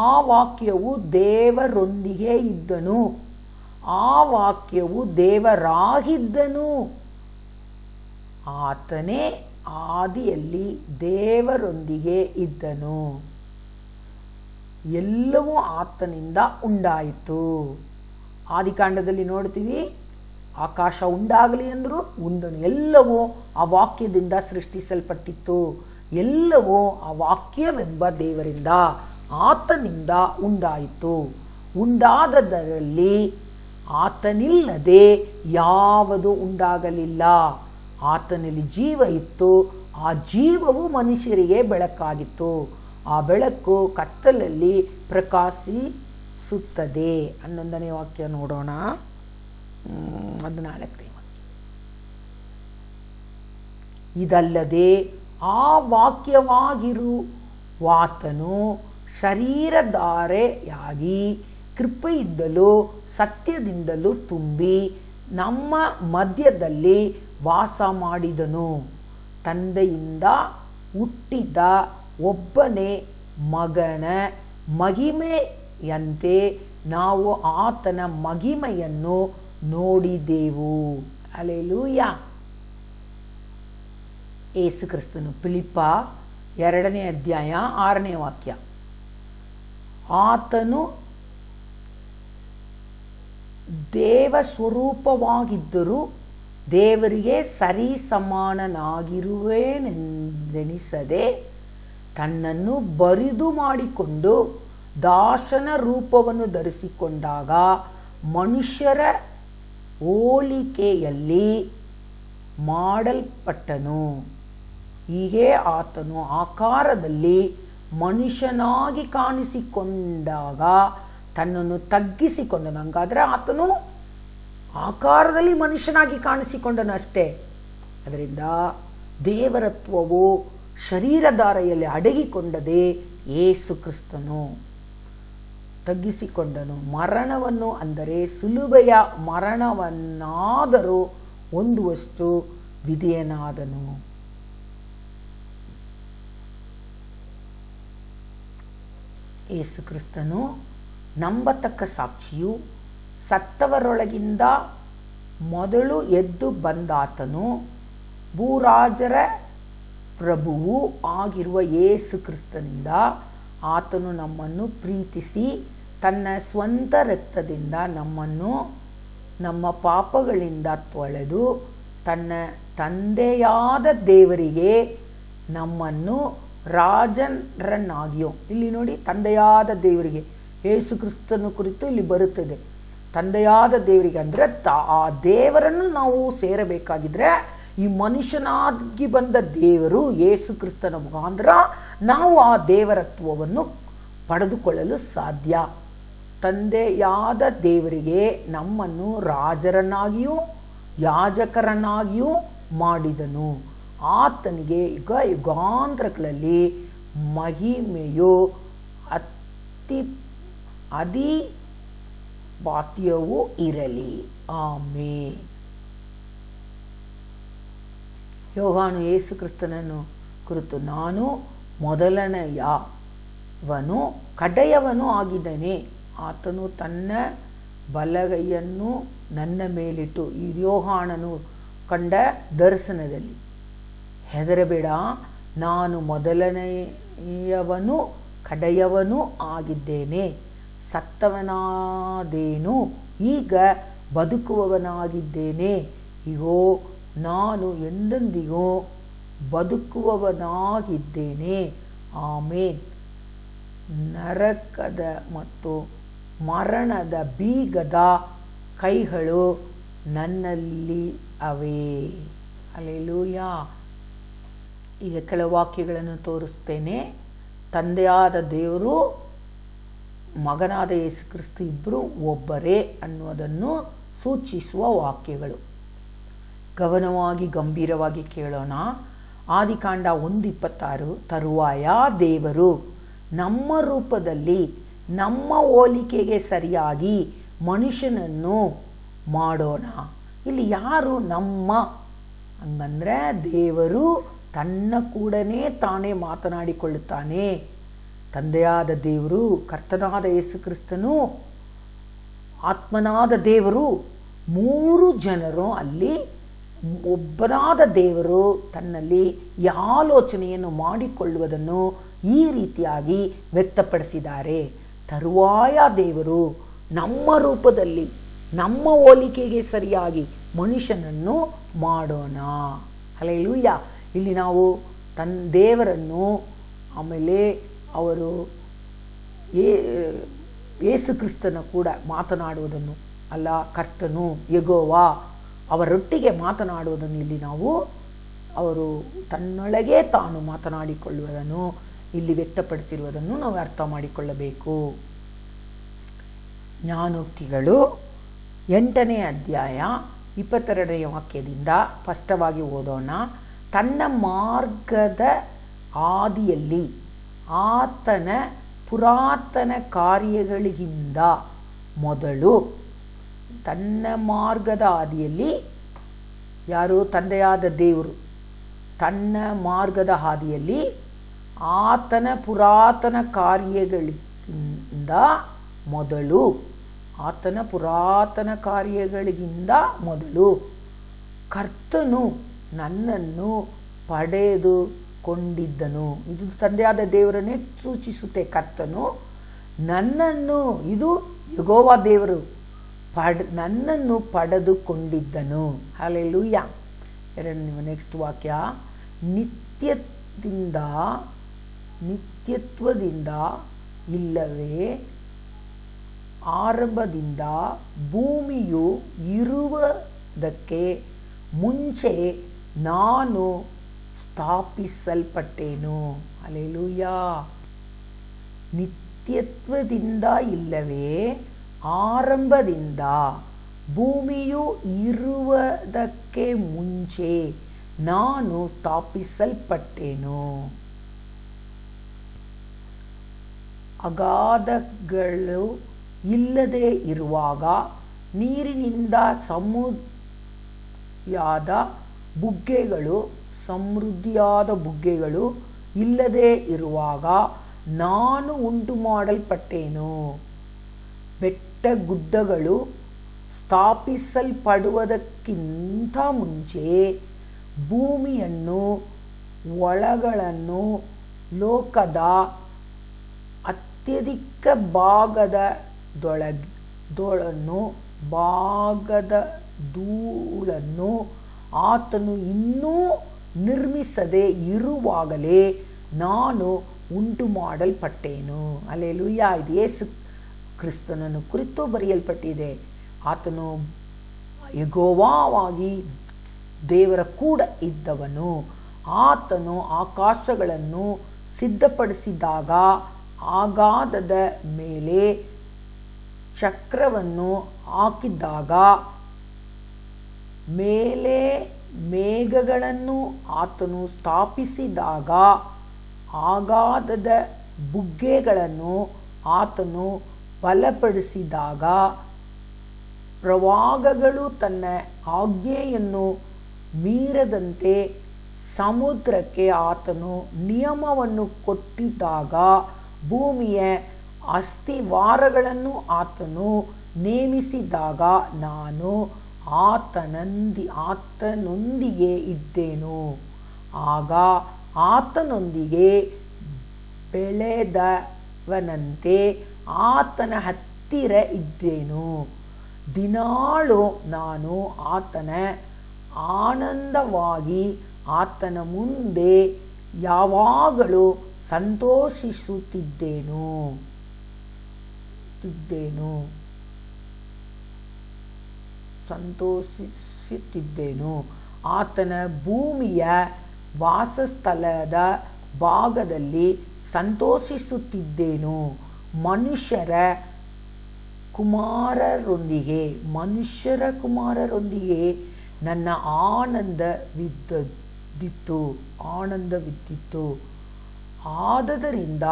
ಆ ವಾಕ್ಯವು ದೇವರೊಂದಿಗೆ ಇದ್ದನು, ಆ ವಾಕ್ಯವು ದೇವರಾಗಿದ್ದನು. ಆತನೇ ಆದಿಯಲ್ಲಿ ದೇವರೊಂದಿಗೆ ಇದ್ದನು. ಎಲ್ಲವೂ ಆತನಿಂದ ಉಂಟಾಯಿತು. ಆದಿಕಾಂಡದಲ್ಲಿ ನೋಡ್ತೀವಿ, ಆಕಾಶ ಉಂಟಾಗಲಿ ಅಂದರು, ಉಂಡನು. ಎಲ್ಲವೂ ಆ ವಾಕ್ಯದಿಂದ ಸೃಷ್ಟಿಸಲ್ಪಟ್ಟಿತ್ತು. ಎಲ್ಲವೂ ಆ ವಾಕ್ಯವೆಂಬ ದೇವರಿಂದ, ಆತನಿಂದ ಉಂಟಾಯಿತು. ಉಂಟಾದದರಲ್ಲಿ ಆತನಿಲ್ಲದೆ ಯಾವುದು ಉಂಟಾಗಲಿಲ್ಲ. ಆತನಲ್ಲಿ ಜೀವ ಇತ್ತು, ಆ ಜೀವವು ಮನುಷ್ಯರಿಗೆ ಬೆಳಕಾಗಿತ್ತು. ಆ ಬೆಳಕು ಕತ್ತಲಲ್ಲಿ ಪ್ರಕಾಶಿಸುತ್ತದೆ. 11ನೇ ವಾಕ್ಯ ನೋಡೋಣ. 14ನೇ ವಾಕ್ಯ. ಇದಲ್ಲದೆ ಆ ವಾಕ್ಯವಾಗಿರುವಾತನು ಶರೀರಧಾರೆಯಾಗಿ ಕೃಪೆಯಿಂದಲೂ ಸತ್ಯದಿಂದಲೂ ತುಂಬಿ ನಮ್ಮ ಮಧ್ಯದಲ್ಲಿ ವಾಸ ಮಾಡಿದನು. ತಂದೆಯಿಂದ ಹುಟ್ಟಿದ ಒಬ್ಬನೇ ಮಗನ ಮಹಿಮೆಯಂತೆ ನಾವು ಆತನ ಮಹಿಮೆಯನ್ನು ನೋಡಿದೆವು. ಹಲ್ಲೆಲೂಯಾ. ಯೇಸು ಕ್ರಿಸ್ತನು ಫಿಲಿಪ್ಪ 2ನೇ ಅಧ್ಯಾಯ 6ನೇ ವಾಕ್ಯ. ಆತನು ದೇವ ಸ್ವರೂಪವಾಗಿದ್ದರೂ ದೇವರಿಗೆ ಸರಿ ಸಮಾನನಾಗಿರುವೆನೆಂದೆನಿಸದೆ ತನ್ನನ್ನು ಬರಿದು ಮಾಡಿಕೊಂಡು ದಾಸನ ರೂಪವನ್ನು ಧರಿಸಿಕೊಂಡಾಗ ಮನುಷ್ಯರ ಹೋಲಿಕೆಯಲ್ಲಿ ಮಾಡಲ್ಪಟ್ಟನು. ಹೀಗೆ ಆತನು ಆಕಾರದಲ್ಲಿ ಮನುಷ್ಯನಾಗಿ ಕಾಣಿಸಿಕೊಂಡಾಗ ತನ್ನನ್ನು ತಗ್ಗಿಸಿಕೊಂಡನು. ಹಂಗಾದರೆ ಆತನು ಆಕಾರದಲ್ಲಿ ಮನುಷ್ಯನಾಗಿ ಕಾಣಿಸಿಕೊಂಡನು ಅಷ್ಟೇ. ಅದರಿಂದ ದೇವರತ್ವವು ಶರೀರಧಾರೆಯಲ್ಲಿ ಅಡಗಿಕೊಂಡದೆ ಯೇಸು ಕ್ರಿಸ್ತನು ತಗ್ಗಿಸಿಕೊಂಡನು. ಮರಣವನ್ನು, ಅಂದರೆ ಸಿಲುಬೆಯ ಮರಣವನ್ನಾದರೂ ಹೊಂದುವಷ್ಟು ವಿಧೇಯನಾದನು. ಯೇಸು ಕ್ರಿಸ್ತನು ನಂಬತಕ್ಕ ಸಾಕ್ಷಿಯು, ಸತ್ತವರೊಳಗಿಂದ ಮೊದಲು ಎದ್ದು ಬಂದಾತನು, ಭೂರಾಜರ ಪ್ರಭುವು ಆಗಿರುವ ಯೇಸು ಕ್ರಿಸ್ತನಿಂದ ಆತನು ನಮ್ಮನ್ನು ಪ್ರೀತಿಸಿ ತನ್ನ ಸ್ವಂತ ರಕ್ತದಿಂದ ನಮ್ಮನ್ನು ನಮ್ಮ ಪಾಪಗಳಿಂದ ತೊಳೆದು ತನ್ನ ತಂದೆಯಾದ ದೇವರಿಗೆ ನಮ್ಮನ್ನು ರಾಜರನ್ನಾಗಿಯೋ, ಇಲ್ಲಿ ನೋಡಿ, ತಂದೆಯಾದ ದೇವರಿಗೆ ಯೇಸು ಕ್ರಿಸ್ತನ ಕುರಿತು ಇಲ್ಲಿ ಬರುತ್ತದೆ. ತಂದೆಯಾದ ದೇವರಿಗೆ ಅಂದರೆ ಆ ದೇವರನ್ನು ನಾವು ಸೇರಬೇಕಾಗಿದ್ರೆ ಈ ಮನುಷ್ಯನಾಗಿ ಬಂದ ದೇವರು ಯೇಸು ಕ್ರಿಸ್ತನ ಮುಖಾಂತರ ನಾವು ಆ ದೇವರತ್ವವನ್ನು ಪಡೆದುಕೊಳ್ಳಲು ಸಾಧ್ಯ. ತಂದೆಯಾದ ದೇವರಿಗೆ ನಮ್ಮನ್ನು ರಾಜರನ್ನಾಗಿಯೂ ಯಾಜಕರನ್ನಾಗಿಯೂ ಮಾಡಿದನು. ಆತನಿಗೆ ಯುಗಾಂತರಗಳಲ್ಲಿ ಮಹಿಮೆಯು ಅಧಿಪತ್ಯವೂ ಇರಲಿ. ಆಮೆನ್. ಯೋಹಾನು ಯೇಸು ಕ್ರಿಸ್ತನನ್ನು ಕುರಿತು, ನಾನು ಮೊದಲನೆಯವನು ಕಡೆಯವನು ಆಗಿದ್ದೇನೆ. ಆತನು ತನ್ನ ಬಲಗೈಯನ್ನು ನನ್ನ ಮೇಲಿಟ್ಟು, ಈ ಯೋಹಾನನು ಕಂಡ ದರ್ಶನದಲ್ಲಿ, ಹೆದರಬೇಡ, ನಾನು ಮೊದಲನೆಯವನು ಕಡೆಯವನು ಆಗಿದ್ದೇನೆ, ಸತ್ತವನಾದೇನು ಈಗ ಬದುಕುವವನಾಗಿದ್ದೇನೆ, ಇಗೋ ನಾನು ಎಂದೆಂದಿಗೂ ಬದುಕುವವನಾಗಿದ್ದೇನೆ. ಆಮೇನ್. ನರಕದ ಮತ್ತು ಮರಣದ ಬೀಗದ ಕೈಗಳು ನನ್ನಲ್ಲಿ ಅವೇ. ಹಲ್ಲೆಲೂಯಾ. ಈಗ ಕೆಲವು ವಾಕ್ಯಗಳನ್ನು ತೋರಿಸ್ತೇನೆ. ತಂದೆಯಾದ ದೇವರು, ಮಗನಾದ ಯೇಸು ಕ್ರಿಸ್ತ ಇಬ್ಬರು ಒಬ್ಬರೇ ಅನ್ನುವುದನ್ನು ಸೂಚಿಸುವ ವಾಕ್ಯಗಳು. ಗಮನವಾಗಿ ಗಂಭೀರವಾಗಿ ಕೇಳೋಣ. ಆದಿಕಾಂಡ 1:26, ತರುವಾಯ ದೇವರು ನಮ್ಮ ರೂಪದಲ್ಲಿ ನಮ್ಮ ಹೋಲಿಕೆಗೆ ಸರಿಯಾಗಿ ಮನುಷ್ಯನನ್ನು ಮಾಡೋಣ. ಇಲ್ಲಿ ಯಾರು ನಮ್ಮ? ಹಂಗಂದ್ರೆ ದೇವರು ತನ್ನ ಕೂಡನೇ ತಾನೇ ಮಾತನಾಡಿಕೊಳ್ಳುತ್ತಾನೆ. ತಂದೆಯಾದ ದೇವರು, ಕರ್ತನಾದ ಯೇಸು ಕ್ರಿಸ್ತನು, ಆತ್ಮನಾದ ದೇವರು, 3 ಜನರು ಅಲ್ಲಿ ಒಬ್ಬನಾದ ದೇವರು ತನ್ನಲ್ಲಿ ಈ ಆಲೋಚನೆಯನ್ನು ಮಾಡಿಕೊಳ್ಳುವುದನ್ನು ಈ ರೀತಿಯಾಗಿ ವ್ಯಕ್ತಪಡಿಸಿದ್ದಾರೆ. ತರುವಾಯ ದೇವರು ನಮ್ಮ ರೂಪದಲ್ಲಿ ನಮ್ಮ ಹೋಲಿಕೆಗೆ ಸರಿಯಾಗಿ ಮನುಷ್ಯನನ್ನು ಮಾಡೋಣ. ಹಲ್ಲೆಲೂಯಾ. ಇಲ್ಲಿ ನಾವು ದೇವರನ್ನು, ಆಮೇಲೆ ಅವರು ಯೇಸು ಕ್ರಿಸ್ತನ ಕೂಡ ಮಾತನಾಡುವುದನ್ನು, ಅಲ್ಲ, ಕರ್ತನು ಯೆಹೋವಾ ಅವರೊಟ್ಟಿಗೆ ಮಾತನಾಡುವುದನ್ನು ಇಲ್ಲಿ ನಾವು, ಅವರು ತನ್ನೊಳಗೆ ತಾನು ಮಾತನಾಡಿಕೊಳ್ಳುವುದನ್ನು ಇಲ್ಲಿ ವ್ಯಕ್ತಪಡಿಸಿರುವುದನ್ನು ನಾವು ಅರ್ಥ ಮಾಡಿಕೊಳ್ಳಬೇಕು. ಜ್ಞಾನೋಕ್ತಿಗಳು 8ನೇ ಅಧ್ಯಾಯ 22ನೇ ವಾಕ್ಯದಿಂದ ಸ್ಪಷ್ಟವಾಗಿ ಓದೋಣ. ತನ್ನ ಮಾರ್ಗದ ಆದಿಯಲ್ಲಿ ಆತನ ಪುರಾತನ ಕಾರ್ಯಗಳಿಗಿಂತ ಮೊದಲು, ತನ್ನ ಮಾರ್ಗದ ಆದಿಯಲ್ಲಿ ಯಾರು? ತಂದೆಯಾದ ದೇವರು. ತನ್ನ ಮಾರ್ಗದ ಹಾದಿಯಲ್ಲಿ ಆತನ ಪುರಾತನ ಕಾರ್ಯಗಳಿಂದ ಮೊದಲು ಆತನ ಪುರಾತನ ಕಾರ್ಯಗಳಿಗಿಂತ ಮೊದಲು ಕರ್ತನು ನನ್ನನ್ನು ಪಡೆದುಕೊಂಡಿದ್ದನು. ಇದು ತಂದೆಯಾದ ದೇವರನ್ನೇ ಸೂಚಿಸುತ್ತೆ. ಕರ್ತನು ನನ್ನನ್ನು, ಇದು ಯೆಹೋವ ದೇವರು, ನನ್ನನ್ನು ಪಡೆದುಕೊಂಡಿದ್ದನು. ಹಲ್ಲೆಲೂಯಾ. ನೆಕ್ಸ್ಟ್ ವಾಕ್ಯ, ನಿತ್ಯತ್ವದಿಂದ ಇಲ್ಲವೇ ಆರಂಭದಿಂದ ಭೂಮಿಯು ಇರುವುದಕ್ಕೆ ಮುಂಚೆ ನಾನು ಸ್ಥಾಪಿಸಲ್ಪಟ್ಟೇನು. ಹಲ್ಲೆಲೂಯಾ. ನಿತ್ಯತ್ವದಿಂದ ಇಲ್ಲವೇ ಆರಂಭದಿಂದ ಭೂಮಿಯು ಇರುವುದಕ್ಕೆ ಮುಂಚೆ ನಾನು ಸ್ಥಾಪಿಸಲ್ಪಟ್ಟೇನು. ಅಗಾಧಗಳು ಇಲ್ಲದೆ ಇರುವಾಗ, ನೀರಿನಿಂದ ಸಮೃದ್ಧಿಯಾದ ಬುಗ್ಗೆಗಳು ಇಲ್ಲದೆ ಇರುವಾಗ ನಾನು ಉಂಟು ಮಾಡಲ್ಪಟ್ಟೇನು. ಬೆಟ್ಟ ಗುಡ್ಡಗಳು ಸ್ಥಾಪಿಸಲ್ಪಡುವುದಕ್ಕಿಂತ ಮುಂಚೆ ಭೂಮಿಯನ್ನು, ಒಳಗಳನ್ನು, ಲೋಕದ ಅತ್ಯಧಿಕ ಭಾಗದ ಧೂಳನ್ನು ಆತನು ಇನ್ನೂ ನಿರ್ಮಿಸದೆ ಇರುವಾಗಲೇ ನಾನು ಉಂಟು ಮಾಡಲ್ಪಟ್ಟೇನು. ಹಲ್ಲೆಲೂಯಾ. ಇದು ಯೇಸು ಕ್ರಿಸ್ತನನ್ನು ಕುರಿತು ಬರೆಯಲ್ಪಟ್ಟಿದೆ. ಆತನು ಯೆಹೋವವಾಗಿ ದೇವರ ಕೂಡ ಇದ್ದವನು. ಆತನು ಆಕಾಶಗಳನ್ನು ಸಿದ್ಧಪಡಿಸಿದಾಗ, ಅಗಾಧದ ಮೇಲೆ ಚಕ್ರವನ್ನು ಹಾಕಿದಾಗ, ಮೇಲೆ ಮೇಘಗಳನ್ನು ಆತನು ಸ್ಥಾಪಿಸಿದಾಗ, ಅಗಾಧದ ಬುಗ್ಗೆಗಳನ್ನು ಆತನು ಬಲಪಡಿಸಿದಾಗ, ಪ್ರವಾಹಗಳು ತನ್ನ ಆಜ್ಞೆಯನ್ನು ಮೀರದಂತೆ ಸಮುದ್ರಕ್ಕೆ ಆತನು ನಿಯಮವನ್ನು ಕೊಟ್ಟಿದ್ದಾಗ, ಭೂಮಿಯ ಅಸ್ಥಿವಾರಗಳನ್ನು ಆತನು ನೇಮಿಸಿದಾಗ ನಾನು ಆತನೊಂದಿಗೆ ಇದ್ದೆನು. ಆಗ ಆತನೊಂದಿಗೆ ಬೆಳೆದವನಂತೆ ಆತನ ಹತ್ತಿರ ಇದ್ದೆನು. ದಿನಾಳು ನಾನು ಆನಂದವಾಗಿ ಆತನ ಮುಂದೆ ಯಾವಾಗಲೂ ಸಂತೋಷಿಸುತ್ತಿದ್ದೆನು. ಆತನ ಭೂಮಿಯ ವಾಸಸ್ಥಳದ ಭಾಗದಲ್ಲಿ ಸಂತೋಷಿಸುತ್ತಿದ್ದೆನು. ಮನುಷ್ಯರ ಕುಮಾರರೊಂದಿಗೆ ನನ್ನ ಆನಂದವಿದ್ದಿತ್ತು. ಆದದರಿಂದ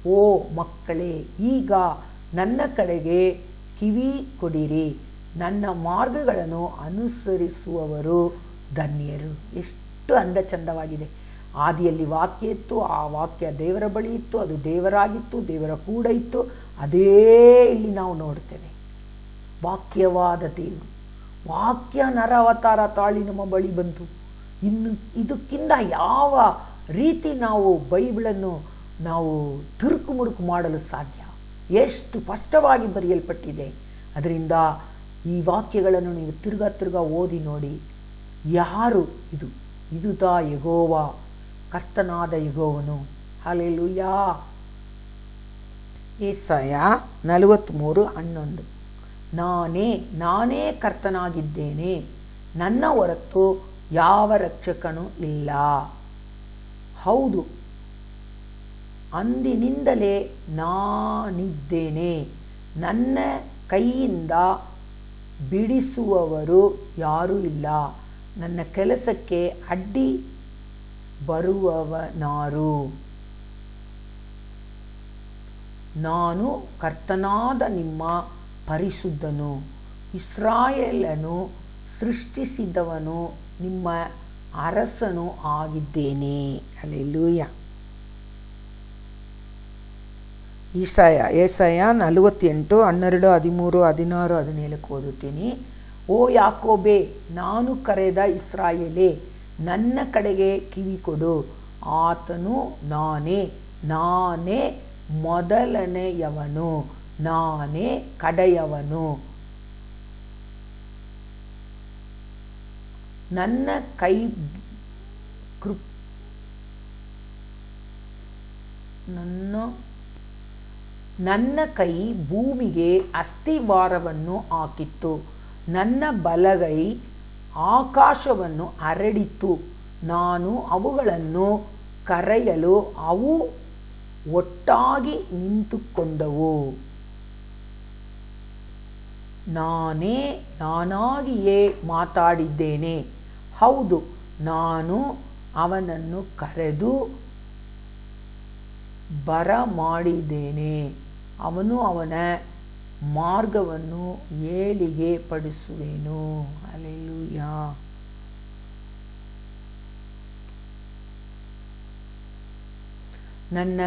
ಓ ಮಕ್ಕಳೇ, ಈಗ ನನ್ನ ಕಡೆಗೆ ಕಿವಿ ಕೊಡಿರಿ. ನನ್ನ ಮಾರ್ಗಗಳನ್ನು ಅನುಸರಿಸುವವರು ಧನ್ಯರು. ಎಷ್ಟು ಅಂದ ಚಂದವಾಗಿದೆ. ಆದಿಯಲ್ಲಿ ವಾಕ್ಯ ಇತ್ತು, ಆ ವಾಕ್ಯ ದೇವರ ಬಳಿ ಇತ್ತು, ಅದು ದೇವರಾಗಿತ್ತು, ದೇವರ ಕೂಡ ಇತ್ತು. ಅದೇ ಇಲ್ಲಿ ನಾವು ನೋಡ್ತೇವೆ. ವಾಕ್ಯವಾದ ದೇವರು, ವಾಕ್ಯ ನರ ಅವತಾರ ತಾಳಿ ನಮ್ಮ ಬಳಿ ಬಂತು. ಇನ್ನು ಇದಕ್ಕಿಂತ ಯಾವ ರೀತಿ ನಾವು ಬೈಬಲನ್ನು ನಾವು ತುರುಕು ಮುರುಕು ಮಾಡಲು ಸಾಧ್ಯ? ಎಷ್ಟು ಸ್ಪಷ್ಟವಾಗಿ ಬರೆಯಲ್ಪಟ್ಟಿದೆ. ಅದರಿಂದ ಈ ವಾಕ್ಯಗಳನ್ನು ನೀವು ತಿರ್ಗಾ ಓದಿ ನೋಡಿ. ಯಾರು ಇದು ಯೆಹೋವ, ಕರ್ತನಾದ ಯೆಹೋವನು. ಹಲ್ಲೆಲೂಯಾ. ಯೆಶಾಯ 43:11. ನಾನೇ ಕರ್ತನಾಗಿದ್ದೇನೆ, ನನ್ನ ಹೊರತು ಯಾವ ರಕ್ಷಕನೂ ಇಲ್ಲ. ಹೌದು, ಅಂದಿನಿಂದಲೇ ನಾನಿದ್ದೇನೆ. ನನ್ನ ಕೈಯಿಂದ ಬಿಡಿಸುವವರು ಯಾರೂ ಇಲ್ಲ. ನನ್ನ ಕೆಲಸಕ್ಕೆ ಅಡ್ಡಿ ಬರುವವನಾರು. ನಾನು ಕರ್ತನಾದ ನಿಮ್ಮ ಪರಿಶುದ್ಧನು, ಇಸ್ರಾಯೇಲನ್ನು ಸೃಷ್ಟಿಸಿದವನು, ನಿಮ್ಮ ಅರಸನು ಆಗಿದ್ದೇನೆ. ಹಲ್ಲೆಲೂಯಾ. ಏಸಾಯ 48 12 13 16 17 ಓದುತ್ತೀನಿ. ಓ ಯಾಕೋಬೇ, ನಾನು ಕರೆದ ಇಸ್ರಾಯೇಲೇ, ನನ್ನ ಕಡೆಗೆ ಕಿವಿಕೊಡು. ಆತನು ನಾನೇ, ನಾನೇ ಮೊದಲನೆಯವನು, ನಾನೇ ಕಡೆಯವನು. ನನ್ನ ಕೈ ಭೂಮಿಗೆ ಅಸ್ಥಿವಾರವನ್ನು ಹಾಕಿತ್ತು, ನನ್ನ ಬಲಗೈ ಆಕಾಶವನ್ನು ಹರಡಿತು. ನಾನು ಅವುಗಳನ್ನು ಕರೆಯಲು ಅವು ಒಟ್ಟಾಗಿ ನಿಂತುಕೊಂಡವು. ನಾನಾಗಿಯೇ ಮಾತಾಡಿದ್ದೇನೆ. ಹೌದು, ನಾನು ಅವನನ್ನು ಕರೆದು ಬರಮಾಡಿದ್ದೇನೆ. ಅವನು ಅವನ ಮಾರ್ಗವನ್ನು ಏಳಿಗೆ ಪಡಿಸುವೆನು. ಹಲ್ಲೆಲೂಯಾ. ನನ್ನ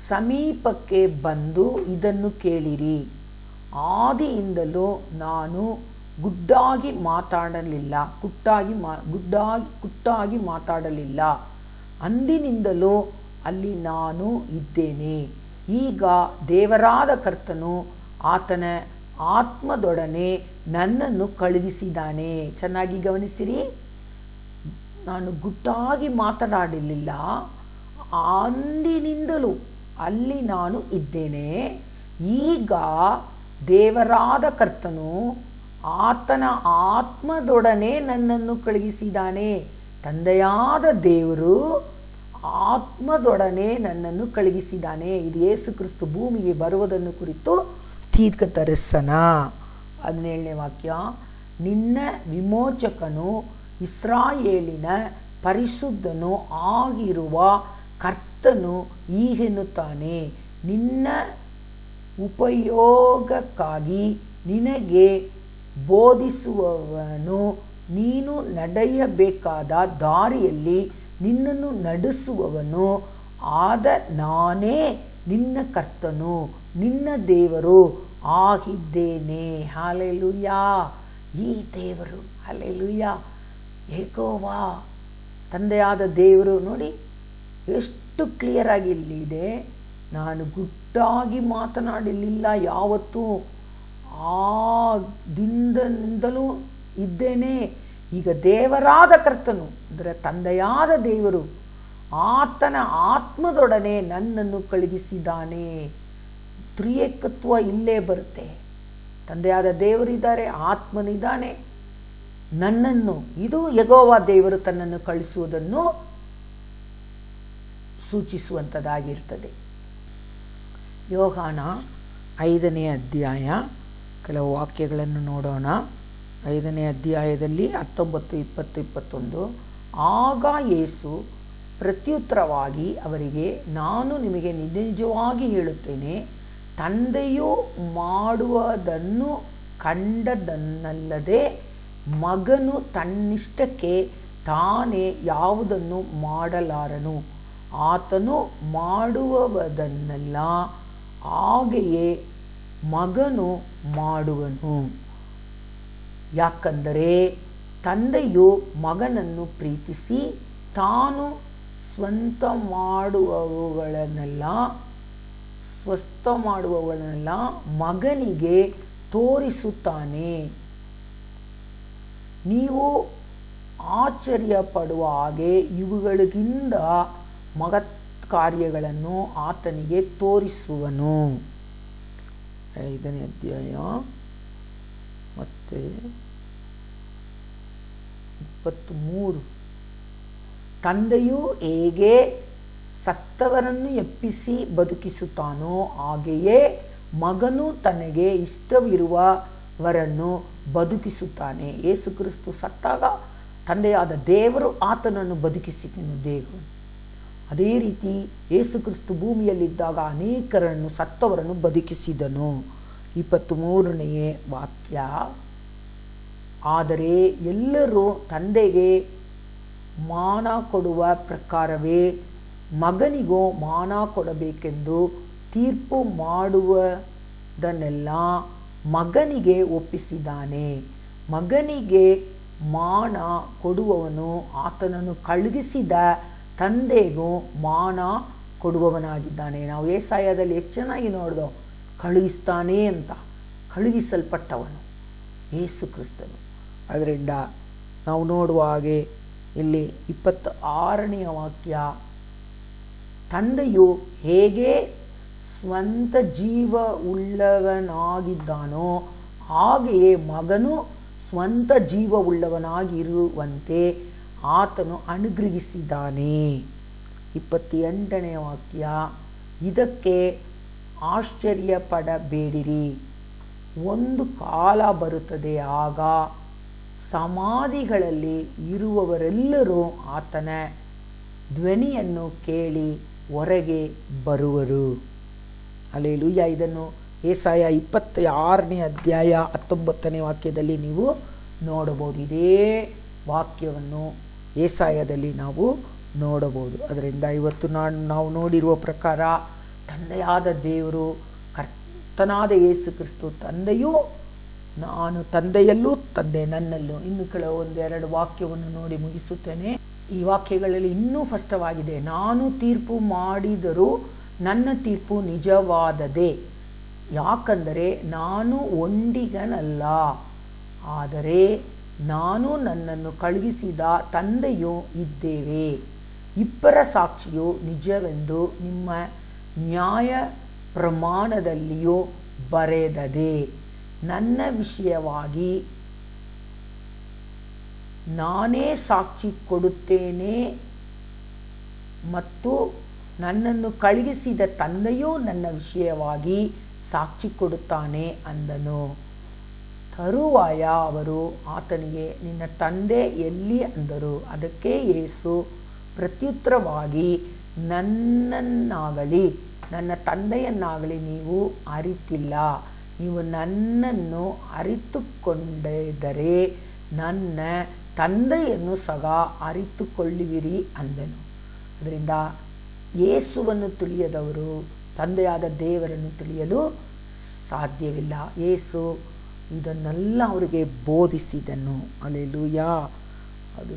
ಸಮೀಪಕ್ಕೆ ಬಂದು ಇದನ್ನು ಕೇಳಿರಿ. ಆದಿಯಿಂದಲೂ ನಾನು ಗುಟ್ಟಾಗಿ ಮಾತಾಡಲಿಲ್ಲ. ಅಂದಿನಿಂದಲೂ ಅಲ್ಲಿ ನಾನು ಇದ್ದೇನೆ. ಈಗ ದೇವರಾದ ಕರ್ತನು ಆತನ ಆತ್ಮದೊಡನೆ ನನ್ನನ್ನು ಕಳುಹಿಸಿದ್ದಾನೆ. ಚೆನ್ನಾಗಿ ಗಮನಿಸಿರಿ. ನಾನು ಗುಟ್ಟಾಗಿ ಮಾತನಾಡಲಿಲ್ಲ, ಅಂದಿನಿಂದಲೂ ಅಲ್ಲಿ ನಾನು ಇದ್ದೇನೆ. ಈಗ ದೇವರಾದ ಕರ್ತನು ಆತನ ಆತ್ಮದೊಡನೆ ನನ್ನನ್ನು ಕಳುಹಿಸಿದ್ದಾನೆ. ತಂದೆಯಾದ ದೇವರು ಆತ್ಮದೊಡನೆ ನನ್ನನ್ನು ಕಳುಹಿಸಿದ್ದಾನೆ. ಇದು ಯೇಸು ಕ್ರಿಸ್ತು ಭೂಮಿಗೆ ಬರುವುದನ್ನು ಕುರಿತು ತೀರ್ಕ ದರ್ಶನ. 17ನೇ ವಾಕ್ಯ. ನಿನ್ನ ವಿಮೋಚಕನು ಇಸ್ರಾಯೇಲಿನ ಪರಿಶುದ್ಧನು ಆಗಿರುವ ಕರ್ತನು ಹೀಗೆನ್ನುತ್ತಾನೆ, ನಿನ್ನ ಉಪಯೋಗಕ್ಕಾಗಿ ನಿನಗೆ ಬೋಧಿಸುವವನು, ನೀನು ನಡೆಯಬೇಕಾದ ದಾರಿಯಲ್ಲಿ ನಿನ್ನನ್ನು ನಡೆಸುವವನು ಆದ ನಾನೇ ನಿನ್ನ ಕರ್ತನು, ನಿನ್ನ ದೇವರು ಆಗಿದ್ದೇನೆ. ಹಲ್ಲೆಲೂಯಾ. ಈ ದೇವರು, ಹಲ್ಲೆಲೂಯಾ, ಯೆಹೋವಾ ತಂದೆಯಾದ ದೇವರು. ನೋಡಿ ಎಷ್ಟು ಕ್ಲಿಯರ್ ಆಗಿ ಇಲ್ಲಿದೆ. ನಾನು ಗುಟ್ಟಾಗಿ ಮಾತನಾಡಲಿಲ್ಲ ಯಾವತ್ತೂ, ಆ ದಿನದಿಂದಲೂ ಇದ್ದೇನೆ. ಈಗ ದೇವರಾದ ಕರ್ತನು ಅಂದರೆ ತಂದೆಯಾದ ದೇವರು ಆತನ ಆತ್ಮದೊಡನೆ ನನ್ನನ್ನು ಕಳುಹಿಸಿದ್ದಾನೆ. ತ್ರಿಯೇಕತ್ವ ಇಲ್ಲೇ ಬರುತ್ತೆ. ತಂದೆಯಾದ ದೇವರಿದ್ದಾರೆ, ಆತ್ಮನಿದ್ದಾನೆ, ನನ್ನನ್ನು, ಇದು ಯೆಹೋವ ದೇವರು ತನ್ನನ್ನು ಕಳಿಸುವುದನ್ನು ಸೂಚಿಸುವಂಥದ್ದಾಗಿರ್ತದೆ. ಯೋಹಾನ 5ನೇ ಅಧ್ಯಾಯ ಕೆಲವು ವಾಕ್ಯಗಳನ್ನು ನೋಡೋಣ. 5ನೇ ಅಧ್ಯಾಯದಲ್ಲಿ 19, 20, 21. ಆಗ ಯೇಸು ಪ್ರತ್ಯುತ್ತರವಾಗಿ ಅವರಿಗೆ, ನಾನು ನಿಮಗೆ ನಿಜವಾಗಿ ಹೇಳುತ್ತೇನೆ, ತಂದೆಯು ಮಾಡುವುದನ್ನು ಕಂಡದನ್ನಲ್ಲದೆ ಮಗನು ತನ್ನಿಷ್ಟಕ್ಕೆ ತಾನೇ ಯಾವುದನ್ನು ಮಾಡಲಾರನು. ಆತನು ಮಾಡುವುದನ್ನೆಲ್ಲ ಹಾಗೆಯೇ ಮಗನು ಮಾಡುವನು. ಯಾಕಂದರೆ ತಂದೆಯು ಮಗನನ್ನು ಪ್ರೀತಿಸಿ ತಾನು ಸ್ವಸ್ಥ ಮಾಡುವವನ್ನೆಲ್ಲ ಮಗನಿಗೆ ತೋರಿಸುತ್ತಾನೆ. ನೀವು ಆಶ್ಚರ್ಯ ಪಡುವ ಹಾಗೆ ಇವುಗಳಿಗಿಂತ ಮಹತ್ ಕಾರ್ಯಗಳನ್ನು ಆತನಿಗೆ ತೋರಿಸುವನು. 5ನೇ ಅಧ್ಯಾಯ ಮತ್ತು 23. ತಂದೆಯು ಹೇಗೆ ಸತ್ತವರನ್ನು ಎಬ್ಬಿಸಿ ಬದುಕಿಸುತ್ತಾನೋ ಹಾಗೆಯೇ ಮಗನು ತನಗೆ ಇಷ್ಟವಿರುವವರನ್ನು ಬದುಕಿಸುತ್ತಾನೆ. ಯೇಸು ಕ್ರಿಸ್ತು ಸತ್ತಾಗ ತಂದೆಯಾದ ದೇವರು ಆತನನ್ನು ಬದುಕಿಸಿದನು ದೇವರು. ಅದೇ ರೀತಿ ಯೇಸು ಕ್ರಿಸ್ತು ಭೂಮಿಯಲ್ಲಿದ್ದಾಗ ಅನೇಕರನ್ನು ಸತ್ತವರನ್ನು ಬದುಕಿಸಿದನು. 23ನೇ ವಾಕ್ಯ. ಆದರೆ ಎಲ್ಲರೂ ತಂದೆಗೆ ಮಾನ ಕೊಡುವ ಪ್ರಕಾರವೇ ಮಗನಿಗೂ ಮಾನ ಕೊಡಬೇಕೆಂದು ತೀರ್ಪು ಮಾಡುವುದನ್ನೆಲ್ಲ ಮಗನಿಗೆ ಒಪ್ಪಿಸಿದ್ದಾನೆ. ಮಗನಿಗೆ ಮಾನ ಕೊಡುವವನು ಆತನನ್ನು ಕಳುಹಿಸಿದ ತಂದೆಗೂ ಮಾನ ಕೊಡುವವನಾಗಿದ್ದಾನೆ. ನಾವು ಯೆಶಾಯದಲ್ಲಿ ಎಷ್ಟು ಚೆನ್ನಾಗಿ ನೋಡ್ದೋ, ಕಳುಹಿಸ್ತಾನೆ ಅಂತ. ಕಳುಹಿಸಲ್ಪಟ್ಟವನು ಯೇಸು ಕ್ರಿಸ್ತನು. ಅದರಿಂದ ನಾವು ನೋಡುವ ಹಾಗೆ ಇಲ್ಲಿ 26ನೇ ವಾಕ್ಯ, ತಂದೆಯು ಹೇಗೆ ಸ್ವಂತ ಜೀವ ಉಳ್ಳವನಾಗಿದ್ದಾನೋ ಹಾಗೆಯೇ ಮಗನು ಸ್ವಂತ ಜೀವ ಉಳ್ಳವನಾಗಿರುವಂತೆ ಆತನು ಅನುಗ್ರಹಿಸಿದ್ದಾನೆ. 28ನೇ ವಾಕ್ಯ, ಇದಕ್ಕೆ ಆಶ್ಚರ್ಯಪಡಬೇಡಿರಿ, ಒಂದು ಕಾಲ ಬರುತ್ತದೆ, ಆಗ ಸಮಾಧಿಗಳಲ್ಲಿ ಇರುವವರೆಲ್ಲರೂ ಆತನ ಧ್ವನಿಯನ್ನು ಕೇಳಿ ಹೊರಗೆ ಬರುವರು. ಹಲ್ಲೆಲೂಯಾ. ಇದನ್ನು ಯೆಶಾಯ 26ನೇ ಅಧ್ಯಾಯ 19ನೇ ವಾಕ್ಯದಲ್ಲಿ ನೀವು ನೋಡಬಹುದು. ಇದೇ ವಾಕ್ಯವನ್ನು ಯೆಶಾಯದಲ್ಲಿ ನಾವು ನೋಡಬಹುದು. ಅದರಿಂದ ಇವತ್ತು ನಾವು ನೋಡಿರುವ ಪ್ರಕಾರ ತಂದೆಯಾದ ದೇವರು, ಕರ್ತನಾದ ಯೇಸು ಕ್ರಿಸ್ತು ತಂದೆಯೂ ನಾನು ತಂದೆಯಲ್ಲೂ ತಂದೆ ನನ್ನಲ್ಲೂ. ಇನ್ನು ಒಂದೆರಡು ವಾಕ್ಯವನ್ನು ನೋಡಿ ಮುಗಿಸುತ್ತೇನೆ. ಈ ವಾಕ್ಯಗಳಲ್ಲಿ ಇನ್ನೂ ಸ್ಪಷ್ಟವಾಗಿದೆ. ನಾನು ತೀರ್ಪು ಮಾಡಿದರೂ ನನ್ನ ತೀರ್ಪು ನಿಜವಾದದೇ, ಯಾಕಂದರೆ ನಾನು ಒಂಟಿಗನಲ್ಲ, ಆದರೆ ನಾನು ನನ್ನನ್ನು ಕಳುಹಿಸಿದ ತಂದೆಯೂ ಇದ್ದೇವೆ. ಇಬ್ಬರ ಸಾಕ್ಷಿಯು ನಿಜವೆಂದು ನಿಮ್ಮ ನ್ಯಾಯ ಪ್ರಮಾಣದಲ್ಲಿಯೂ ಬರೆದದೆ. ನನ್ನ ವಿಷಯವಾಗಿ ನಾನೇ ಸಾಕ್ಷಿ ಕೊಡುತ್ತೇನೆ ಮತ್ತು ನನ್ನನ್ನು ಕಳುಹಿಸಿದ ತಂದೆಯೂ ನನ್ನ ವಿಷಯವಾಗಿ ಸಾಕ್ಷಿ ಕೊಡುತ್ತಾನೆ ಅಂದನು. ತರುವಾಯ ಅವರು ಆತನಿಗೆ, ನಿನ್ನ ತಂದೆ ಎಲ್ಲಿ ಅಂದರು. ಅದಕ್ಕೆ ಯೇಸು ಪ್ರತ್ಯುತ್ತರವಾಗಿ, ನನ್ನನ್ನಾಗಲಿ ನನ್ನ ತಂದೆಯನ್ನಾಗಲಿ ನೀವು ಅರಿತಿಲ್ಲ. ನೀವು ನನ್ನನ್ನು ಅರಿತುಕೊಂಡಿದ್ದರೆ ನನ್ನ ತಂದೆಯನ್ನು ಸಹ ಅರಿತುಕೊಳ್ಳುವಿರಿ ಅಂದನು. ಅದರಿಂದ ಯೇಸುವನ್ನು ತಿಳಿಯದವರು ತಂದೆಯಾದ ದೇವರನ್ನು ತಿಳಿಯಲು ಸಾಧ್ಯವಿಲ್ಲ. ಯೇಸು ಇದನ್ನೆಲ್ಲ ಅವರಿಗೆ ಬೋಧಿಸಿದನು. ಹಲ್ಲೆಲೂಯಾ. ಅದು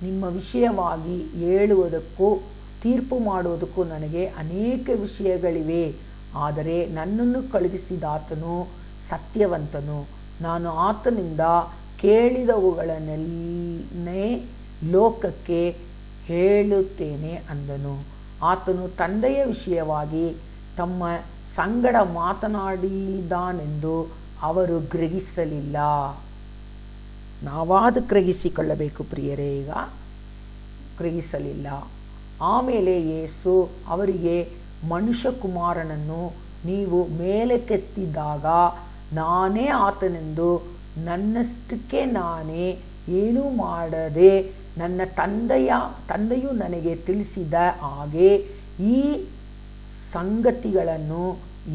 ನಿಮ್ಮ ವಿಷಯವಾಗಿ ಹೇಳುವುದಕ್ಕೂ ತೀರ್ಪು ಮಾಡುವುದಕ್ಕೂ ನನಗೆ ಅನೇಕ ವಿಷಯಗಳಿವೆ, ಆದರೆ ನನ್ನನ್ನು ಕಳುಹಿಸಿದಾತನು ಸತ್ಯವಂತನು. ನಾನು ಆತನಿಂದ ಕೇಳಿದವುಗಳನ್ನೇ ಲೋಕಕ್ಕೆ ಹೇಳುತ್ತೇನೆ ಅಂದನು. ಆತನು ತಂದೆಯ ವಿಷಯವಾಗಿ ತಮ್ಮ ಸಂಗಡ ಮಾತನಾಡಿದಾನೆಂದು ಅವರು ಗ್ರಹಿಸಲಿಲ್ಲ. ನಾವಾದ ಗ್ರಹಿಸಿಕೊಳ್ಳಬೇಕು ಪ್ರಿಯರೇ, ಈಗ ಗ್ರಹಿಸಲಿಲ್ಲ. ಆಮೇಲೆ ಯೇಸು ಅವರಿಗೆ, ಮನುಷ್ಯಕುಮಾರನನ್ನು ನೀವು ಮೇಲಕ್ಕೆತ್ತಿದಾಗ ನಾನೇ ಆತನೆಂದು ನನ್ನಷ್ಟಕ್ಕೆ ನಾನೇ ಏನೂ ಮಾಡದೆ ನನ್ನ ತಂದೆಯು ನನಗೆ ತಿಳಿಸಿದ ಹಾಗೆ ಈ ಸಂಗತಿಗಳನ್ನು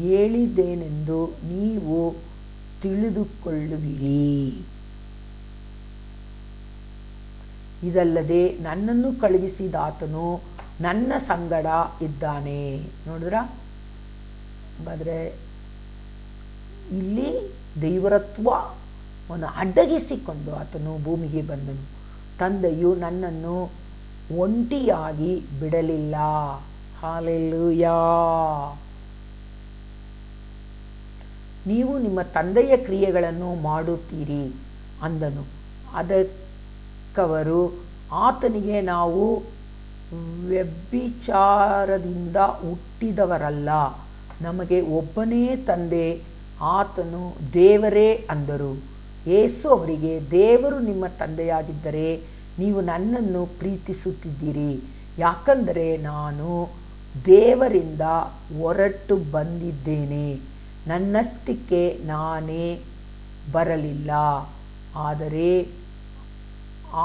ಹೇಳಿದ್ದೇನೆಂದು ನೀವು ತಿಳಿದುಕೊಳ್ಳುವಿರಿ. ಇದಲ್ಲದೆ ನನ್ನನ್ನು ಕಳುಹಿಸಿದಾತನು ನನ್ನ ಸಂಗಡ ಇದ್ದಾನೆ. ನೋಡಿದ್ರ, ಹಾಗಾದರೆ ಇಲ್ಲಿ ದೈವತ್ವವನ್ನು ಅಡ್ಡಗಿಸಿಕೊಂಡು ಆತನು ಭೂಮಿಗೆ ಬಂದನು. ತಂದೆಯು ನನ್ನನ್ನು ಒಂಟಿಯಾಗಿ ಬಿಡಲಿಲ್ಲ. ಹಲ್ಲೆಲೂಯಾ. ನೀವು ನಿಮ್ಮ ತಂದೆಯ ಕ್ರಿಯೆಗಳನ್ನು ಮಾಡುತ್ತೀರಿ ಅಂದನು. ಅದಕ್ಕವರು ಆತನಿಗೆ, ನಾವು ವ್ಯಭಿಚಾರದಿಂದ ಹುಟ್ಟಿದವರಲ್ಲ, ನಮಗೆ ಒಬ್ಬನೇ ತಂದೆ, ಆತನು ದೇವರೇ ಅಂದರು. ಯೇಸು ಅವರಿಗೆ, ದೇವರು ನಿಮ್ಮ ತಂದೆಯಾಗಿದ್ದರೆ ನೀವು ನನ್ನನ್ನು ಪ್ರೀತಿಸುತ್ತಿದ್ದೀರಿ, ಯಾಕಂದರೆ ನಾನು ದೇವರಿಂದ ಹೊರಟು ಬಂದಿದ್ದೇನೆ. ನನ್ನಷ್ಟಕ್ಕೆ ನಾನೇ ಬರಲಿಲ್ಲ, ಆದರೆ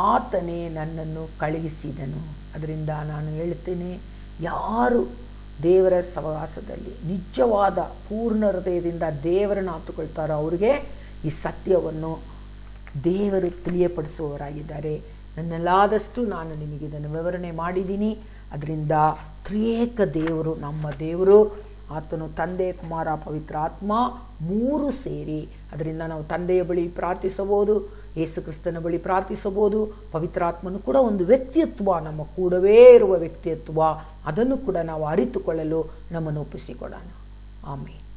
ಆತನೇ ನನ್ನನ್ನು ಕಳುಹಿಸಿದನು. ಅದರಿಂದ ನಾನು ಹೇಳ್ತೇನೆ, ಯಾರು ದೇವರ ಸಹವಾಸದಲ್ಲಿ ನಿಜವಾದ ಪೂರ್ಣ ಹೃದಯದಿಂದ ದೇವರನ್ನು ಆತುಕೊಳ್ತಾರೋ ಅವರಿಗೆ ಈ ಸತ್ಯವನ್ನು ದೇವರು ತಿಳಿಯಪಡಿಸುವವರಾಗಿದ್ದಾರೆ. ನನ್ನೆಲ್ಲಾದಷ್ಟು ನಾನು ನಿಮಗೆ ಇದನ್ನು ವಿವರಣೆ ಮಾಡಿದ್ದೀನಿ. ಅದರಿಂದ ತ್ರಿಯೇಕ ದೇವರು ನಮ್ಮ ದೇವರು, ಆತನು ತಂದೆ, ಕುಮಾರ, ಪವಿತ್ರ ಆತ್ಮ ಮೂರು ಸೇರಿ. ಅದರಿಂದ ನಾವು ತಂದೆಯ ಬಳಿ ಪ್ರಾರ್ಥಿಸಬಹುದು, ಯೇಸು ಕ್ರಿಸ್ತನ ಬಳಿ ಪ್ರಾರ್ಥಿಸಬಹುದು. ಪವಿತ್ರಾತ್ಮನು ಕೂಡ ಒಂದು ವ್ಯಕ್ತಿತ್ವ, ನಮ್ಮ ಕೂಡವೇ ಇರುವ ವ್ಯಕ್ತಿತ್ವ. ಅದನ್ನು ಕೂಡ ನಾವು ಅರಿತುಕೊಳ್ಳಲು ನಮ್ಮನ್ನು ಒಪ್ಪಿಸಿಕೊಡೋಣ. ಆಮೇಲೆ